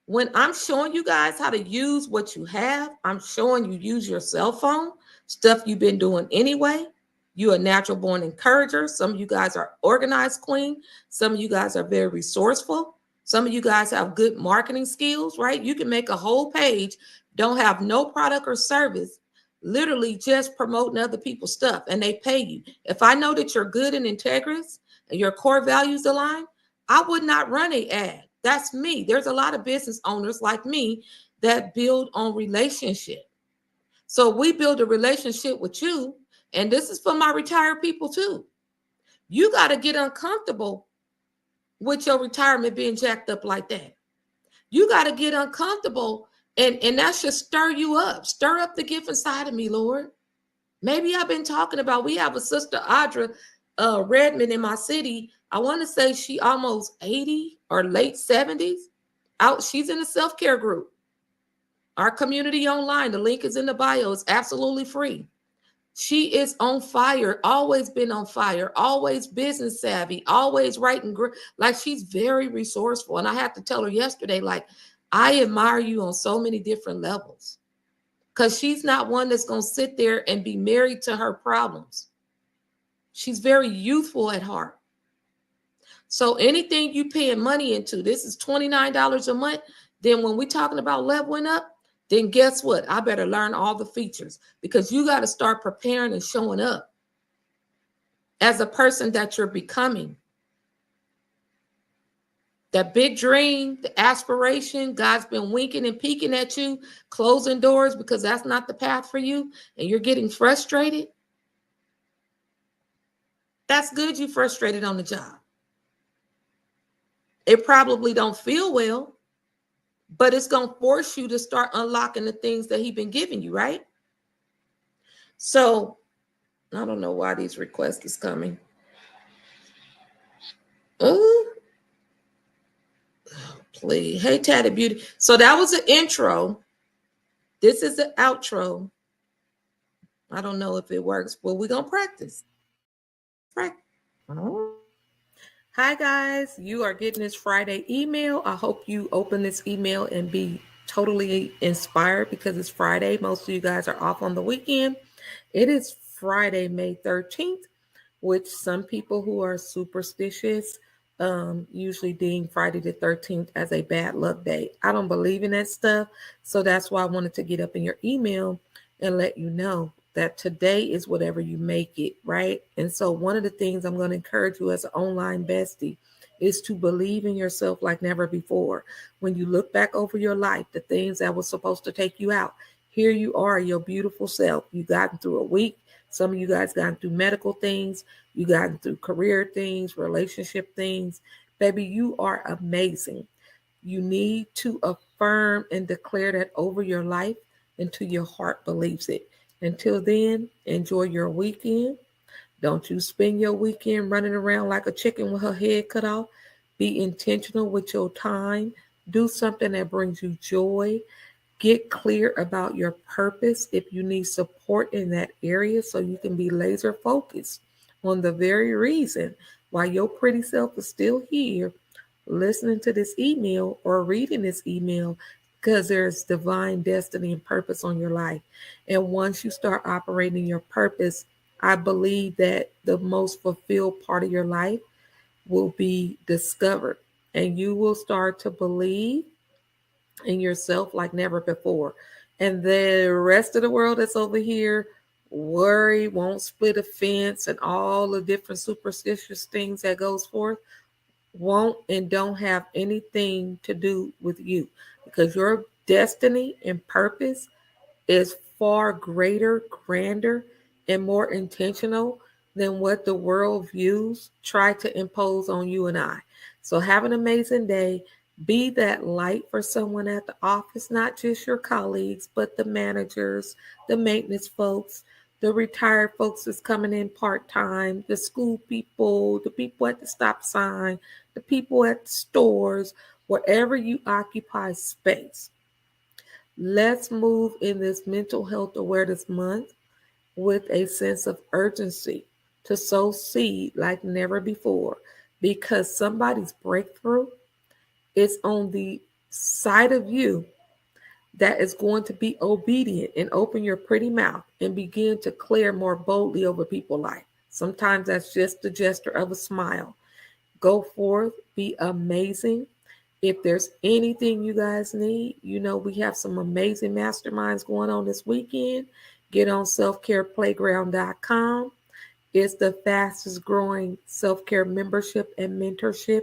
when I'm showing you guys how to use what you have, I'm showing you use your cell phone, stuff you've been doing anyway. You're a natural born encourager. Some of you guys are organized queen. Some of you guys are very resourceful. Some of you guys have good marketing skills, right? You can make a whole page, don't have no product or service, literally just promoting other people's stuff, and they pay you. If I know that you're good and integrous and your core values align, I would not run an ad. That's me. There's a lot of business owners like me that build on relationship. So we build a relationship with you, and this is for my retired people too. You got to get uncomfortable with your retirement being jacked up like that. You got to get uncomfortable, and that should stir you up. Stir up the gift inside of me, Lord. Maybe I've been talking about, we have a sister, Audra Redmond, in my city. I want to say she almost 80 or late 70s. She's in a self-care group. Our community online, the link is in the bio. It's absolutely free. She is on fire, always been on fire, always business savvy, always writing. Like, she's very resourceful. And I had to tell her yesterday, like, I admire you on so many different levels, because she's not one that's going to sit there and be married to her problems. She's very youthful at heart. So anything you paying money into, this is $29 a month. Then when we're talking about leveling up, then guess what? I better learn all the features, because you got to start preparing and showing up as a person that you're becoming. That big dream, the aspiration, God's been winking and peeking at you, closing doors because that's not the path for you, and you're getting frustrated. That's good you're frustrated on the job. It probably don't feel well, but it's going to force you to start unlocking the things that he's been giving you, right? So I don't know why these requests is coming. Oh, please. Hey, Tatted Beauty. So that was an intro. This is the outro. I don't know if it works, but we're going to practice. Hi, guys. You are getting this Friday email. I hope you open this email and be totally inspired, because it's Friday. Most of you guys are off on the weekend. It is Friday, May 13th, which some people who are superstitious usually deem Friday the 13th as a bad luck day. I don't believe in that stuff. So that's why I wanted to get up in your email and let you know that today is whatever you make it, right? And so one of the things I'm going to encourage you as an online bestie is to believe in yourself like never before. When you look back over your life, the things that were supposed to take you out, here you are, your beautiful self. You've gotten through a week. Some of you guys gotten through medical things. You gotten through career things, relationship things. Baby, you are amazing. You need to affirm and declare that over your life until your heart believes it. Until then, enjoy your weekend. Don't you spend your weekend running around like a chicken with her head cut off. Be intentional with your time. Do something that brings you joy. Get clear about your purpose if you need support in that area, so you can be laser focused on the very reason why your pretty self is still here listening to this email or reading this email, because there's divine destiny and purpose on your life. And once you start operating your purpose, I believe that the most fulfilled part of your life will be discovered, and you will start to believe in yourself like never before. And the rest of the world that's over here worry, won't split a fence, and all the different superstitious things that goes forth won't and don't have anything to do with you, because your destiny and purpose is far greater, grander, and more intentional than what the world views try to impose on you and I. So have an amazing day. Be that light for someone at the office, not just your colleagues, but the managers, the maintenance folks, the retired folks that's coming in part-time, the school people, the people at the stop sign, the people at the stores, wherever you occupy space. Let's move in this mental health awareness month with a sense of urgency. to sow seed like never before, because somebody's breakthrough is on the side of you that is going to be obedient and open your pretty mouth and begin to declare more boldly over people's life. Sometimes that's just the gesture of a smile. Go forth, be amazing. If there's anything you guys need, we have some amazing masterminds going on this weekend. Get on selfcareplayground.com. It's the fastest growing self-care membership and mentorship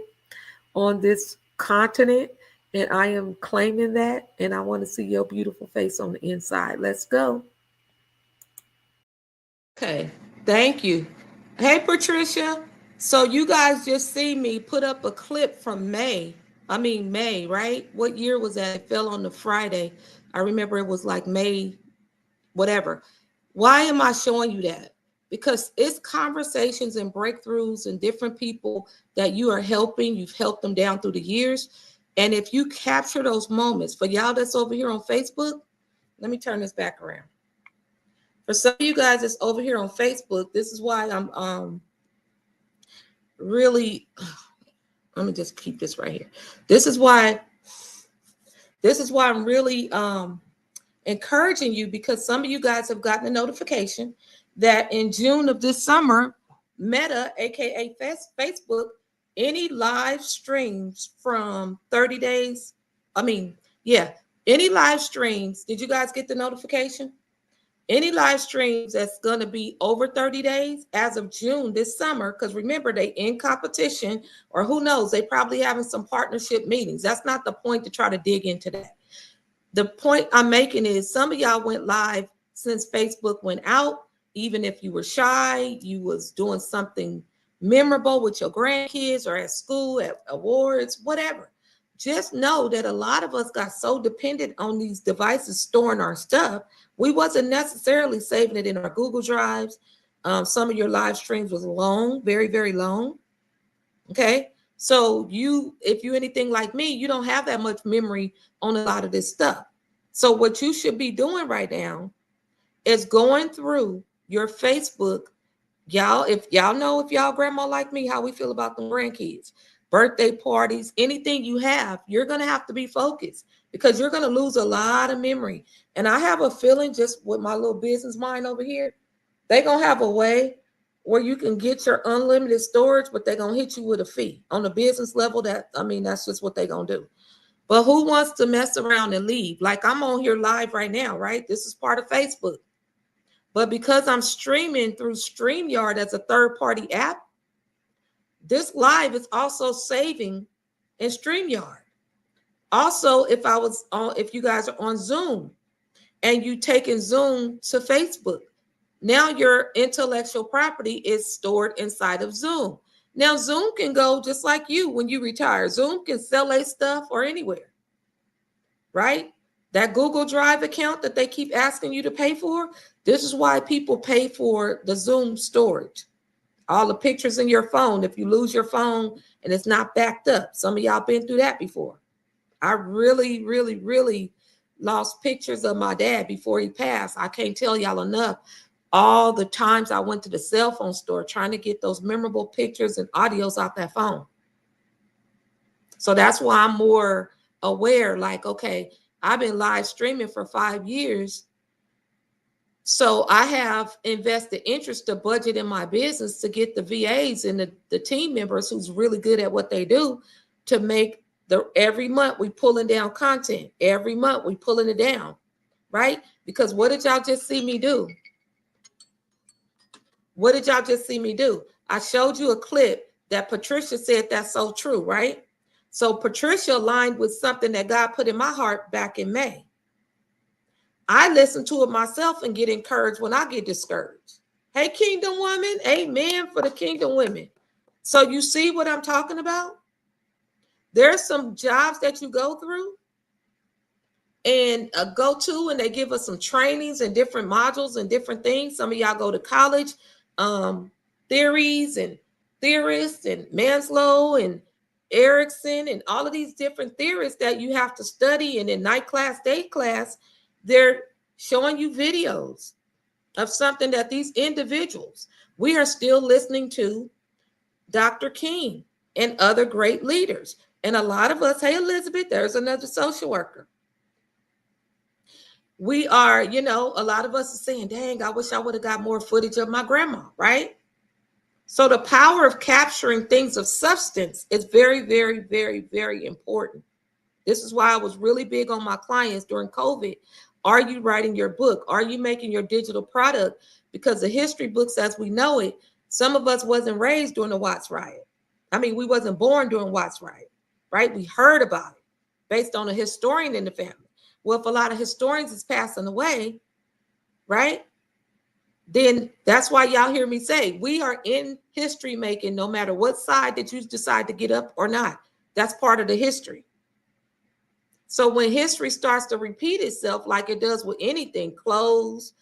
on this continent. And I am claiming that. And I want to see your beautiful face on the inside. Let's go. Okay. Thank you. Hey, Patricia. So you guys just see me put up a clip from May, right? What year was that? It fell on the Friday. I remember it was like May, whatever. Why am I showing you that? Because it's conversations and breakthroughs and different people that you are helping. You've helped them down through the years. And if you capture those moments, for y'all that's over here on Facebook, let me turn this back around. For some of you guys that's over here on Facebook, this is why I'm really, let me just keep this right here. This is why I'm really encouraging you, because some of you guys have gotten a notification that in June of this summer, Meta, aka Facebook, any live streams from 30 days, any live streams, did you guys get the notification? Any live streams that's going to be over 30 days as of June this summer, because remember, they in competition, or who knows, they probably having some partnership meetings. That's not the point to try to dig into that. The point I'm making is some of y'all went live since Facebook went out. Even if you were shy, you was doing something memorable with your grandkids or at school, at awards, whatever. Just know that a lot of us got so dependent on these devices storing our stuff, we wasn't necessarily saving it in our Google Drives. Some of your live streams was long, very, very long. Okay. So if you're anything like me, you don't have that much memory on a lot of this stuff. So what you should be doing right now is going through your Facebook. Y'all, if y'all grandma like me, how we feel about them grandkids, birthday parties, anything you have, you're going to have to be focused, because you're going to lose a lot of memory. And I have a feeling, just with my little business mind over here, they're going to have a way where you can get your unlimited storage, but they're going to hit you with a fee on a business level. That's just what they're going to do. But who wants to mess around and leave? Like, I'm on here live right now, right? This is part of Facebook. But because I'm streaming through StreamYard as a third-party app, this live is also saving in StreamYard. Also, if you guys are on Zoom and you taking Zoom to Facebook, now your intellectual property is stored inside of Zoom. Now, Zoom can go just like you when you retire. Zoom can sell their stuff or anywhere, right? That Google Drive account that they keep asking you to pay for, this is why people pay for the Zoom storage. All the pictures in your phone, if you lose your phone and it's not backed up. Some of y'all been through that before. I really, really, really lost pictures of my dad before he passed. I can't tell y'all enough all the times I went to the cell phone store trying to get those memorable pictures and audios out that phone. So that's why I'm more aware, like, okay, I've been live streaming for 5 years. So I have invested interest to budget in my business to get the VAs and the team members who's really good at what they do to make every month we pulling down content. Every month we pulling it down, right? Because what did y'all just see me do? What did y'all just see me do? I showed you a clip that Patricia said that's so true, right? So Patricia aligned with something that God put in my heart back in May. I listen to it myself and get encouraged when I get discouraged. Hey, Kingdom Woman, amen for the Kingdom Women. So you see what I'm talking about? There's some jobs that you go through and and they give us some trainings and different modules and different things. Some of y'all go to college, theories and theorists and Maslow and Erickson and all of these different theorists that you have to study. And in night class, day class, they're showing you videos of something that these individuals, we are still listening to Dr. King and other great leaders. And a lot of us, hey, Elizabeth, there's another social worker. We are, a lot of us are saying, dang, I wish I would have got more footage of my grandma, right? So the power of capturing things of substance is very, very, very, very important. This is why I was really big on my clients during COVID. Are you writing your book? Are you making your digital product? Because the history books as we know it, some of us wasn't raised during the Watts riot. I mean, we wasn't born during Watts riot, right? We heard about it based on a historian in the family. Well, if a lot of historians is passing away, right? Then that's why y'all hear me say we are in history making no matter what side that you decide to get up or not. That's part of the history. So when history starts to repeat itself like it does with anything, clothes,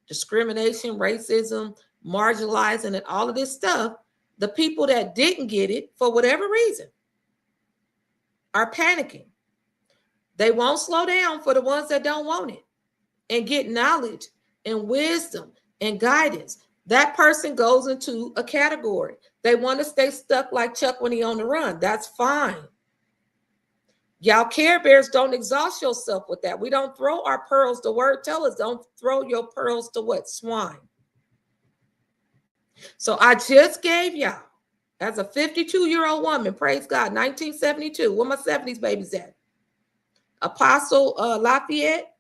discrimination, racism, marginalizing, and all of this stuff, the people that didn't get it for whatever reason are panicking. They won't slow down for the ones that don't want it and get knowledge and wisdom and guidance. That person goes into a category. They want to stay stuck like Chuck when he on the run. That's fine. Y'all Care Bears, don't exhaust yourself with that. We don't throw our pearls. The word tells us don't throw your pearls to what? Swine. So I just gave y'all, as a 52-year-old woman, praise God, 1972, where my 70s babies at? Apostle Lafayette,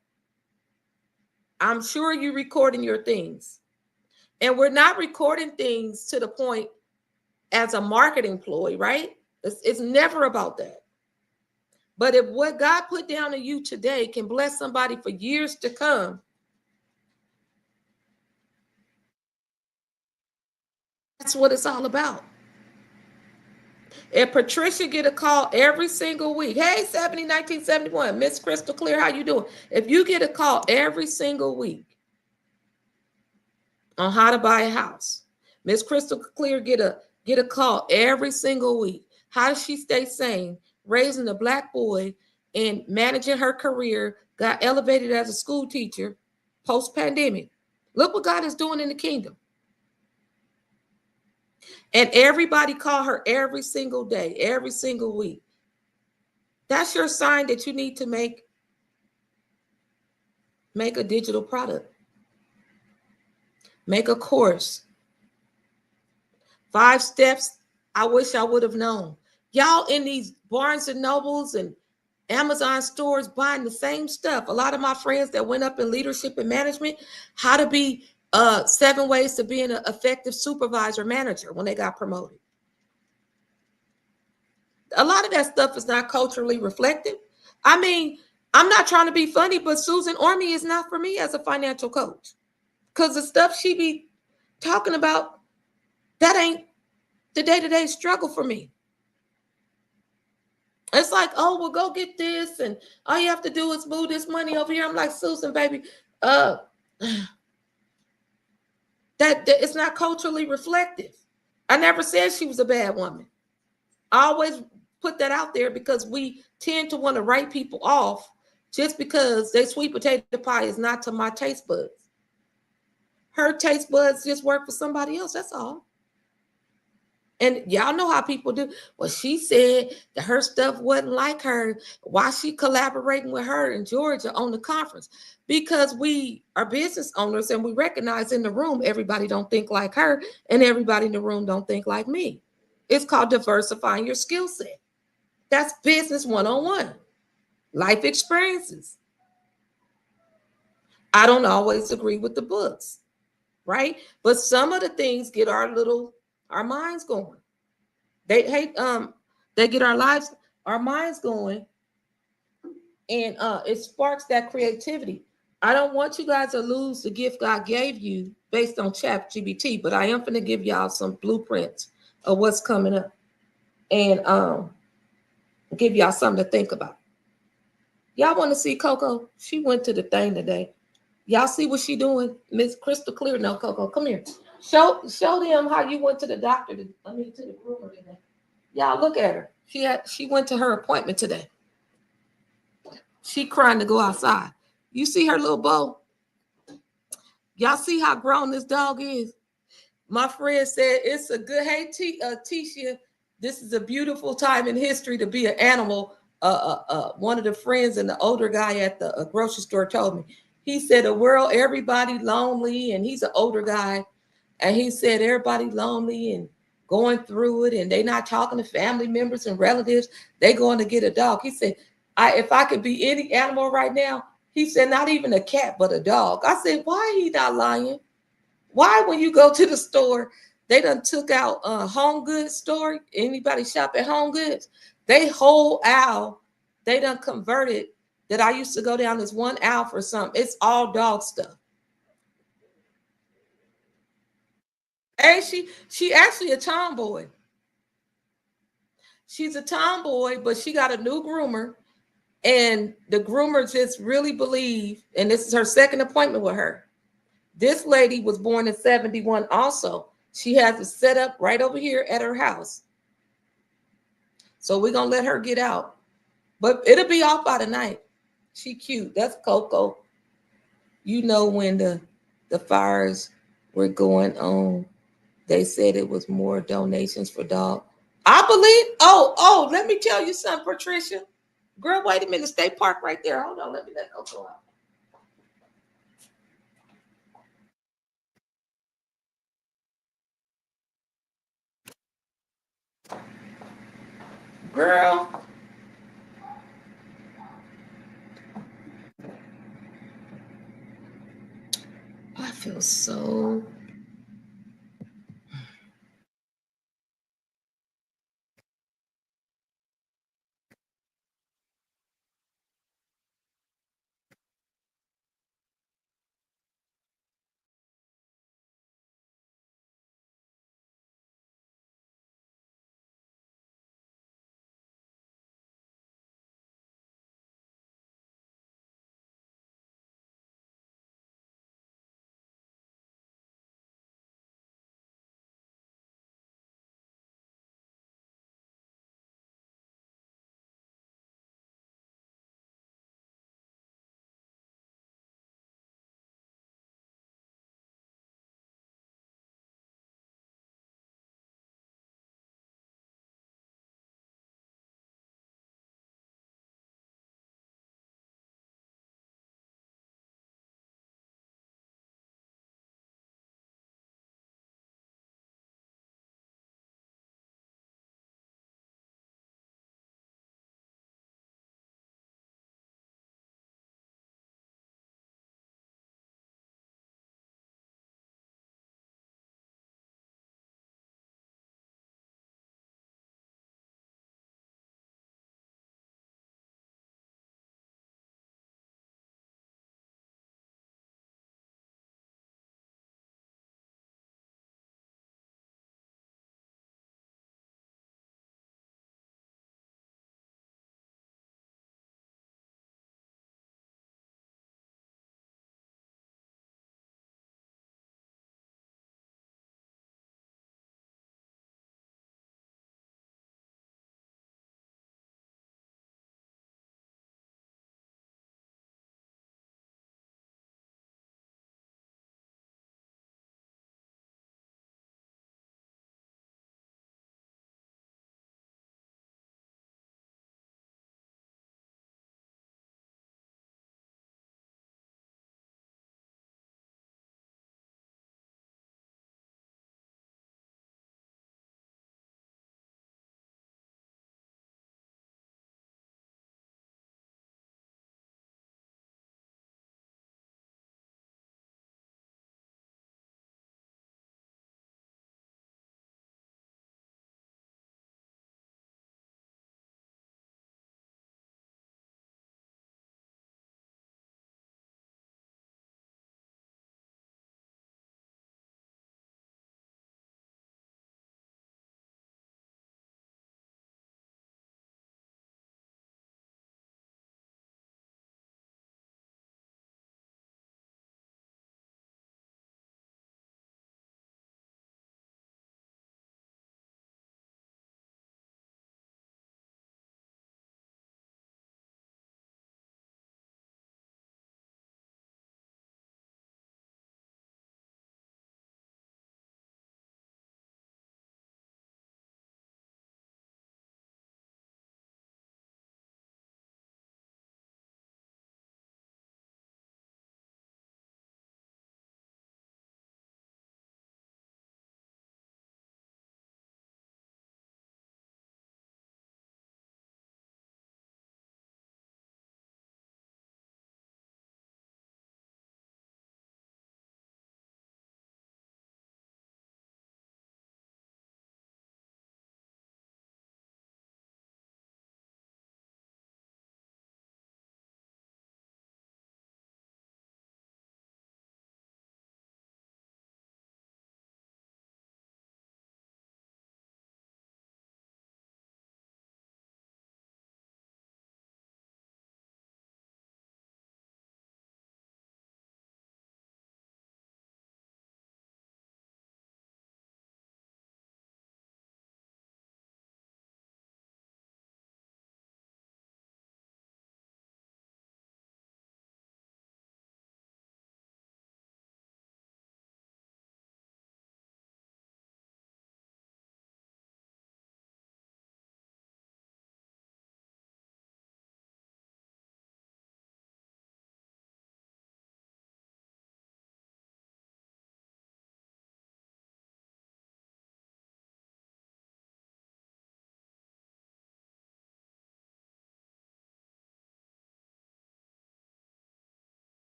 I'm sure you're recording your things. And we're not recording things to the point as a marketing ploy, right? It's never about that. But if what God put down in you today can bless somebody for years to come, that's what it's all about. If Patricia get a call every single week, hey, 1971, Miss Crystal Clear, how you doing? If you get a call every single week on how to buy a house, Miss Crystal Clear get a call every single week. How does she stay sane? Raising a Black boy and managing her career, got elevated as a school teacher post-pandemic. Look what God is doing in the kingdom. And everybody call her every single day, every single week. That's your sign that you need to make a digital product. Make a course. 5 steps I wish I would have known. Y'all in these Barnes and Nobles and Amazon stores buying the same stuff. A lot of my friends that went up in leadership and management, how to be 7 ways to being an effective supervisor manager when they got promoted. A lot of that stuff is not culturally reflective. I mean, I'm not trying to be funny, but Susan Orme is not for me as a financial coach. Because the stuff she be talking about, that ain't the day-to-day struggle for me. It's like, oh, well, go get this, and all you have to do is move this money over here. I'm like, Susan, baby, that it's not culturally reflective. I never said she was a bad woman. I always put that out there because we tend to want to write people off just because their sweet potato pie is not to my taste buds. Her taste buds just work for somebody else. That's all. And y'all know how people do. Well, she said that her stuff wasn't like her. Why she collaborating with her in Georgia on the conference? Because we are business owners and we recognize in the room, everybody don't think like her and everybody in the room don't think like me. It's called diversifying your skill set. That's business 101. Life experiences. I don't always agree with the books, right? But some of the things get our minds going. They get our minds going, and it sparks that creativity. I don't want you guys to lose the gift God gave you based on ChatGPT, but I am going to give y'all some blueprints of what's coming up and give y'all something to think about. Y'all want to see Coco? She went to the thing today. Y'all see what she doing? Miss Crystal Clear. No, Coco, come here. Show them how you went to the doctor. To the groomer today. Y'all look at her. She went to her appointment today. She crying to go outside. You see her little bow? Y'all see how grown this dog is? My friend said it's a good, hey, Tisha, this is a beautiful time in history to be an animal. One of the friends and the older guy at the grocery store told me. He said the world, everybody lonely, and he's an older guy. And he said everybody lonely and going through it, and they not talking to family members and relatives. They going to get a dog. He said, if I could be any animal right now, he said, not even a cat, but a dog. I said, why he not lying? Why, when you go to the store, they done took out a home goods store? Anybody shop at Home Goods? They whole aisle, they done converted that. I used to go down this one aisle for something. It's all dog stuff. And she actually a tomboy. She's a tomboy, but she got a new groomer. And the groomer just really believe, and this is her second appointment with her. This lady was born in 71 also. She has it set up right over here at her house. So we're going to let her get out. But it'll be off by the night. She cute. That's Coco. You know, when the fires were going on, they said it was more donations for dog. I believe. Oh, let me tell you something, Patricia. Girl, wait a minute. State Park right there. Hold on. Let me let Coco out. Girl. I feel so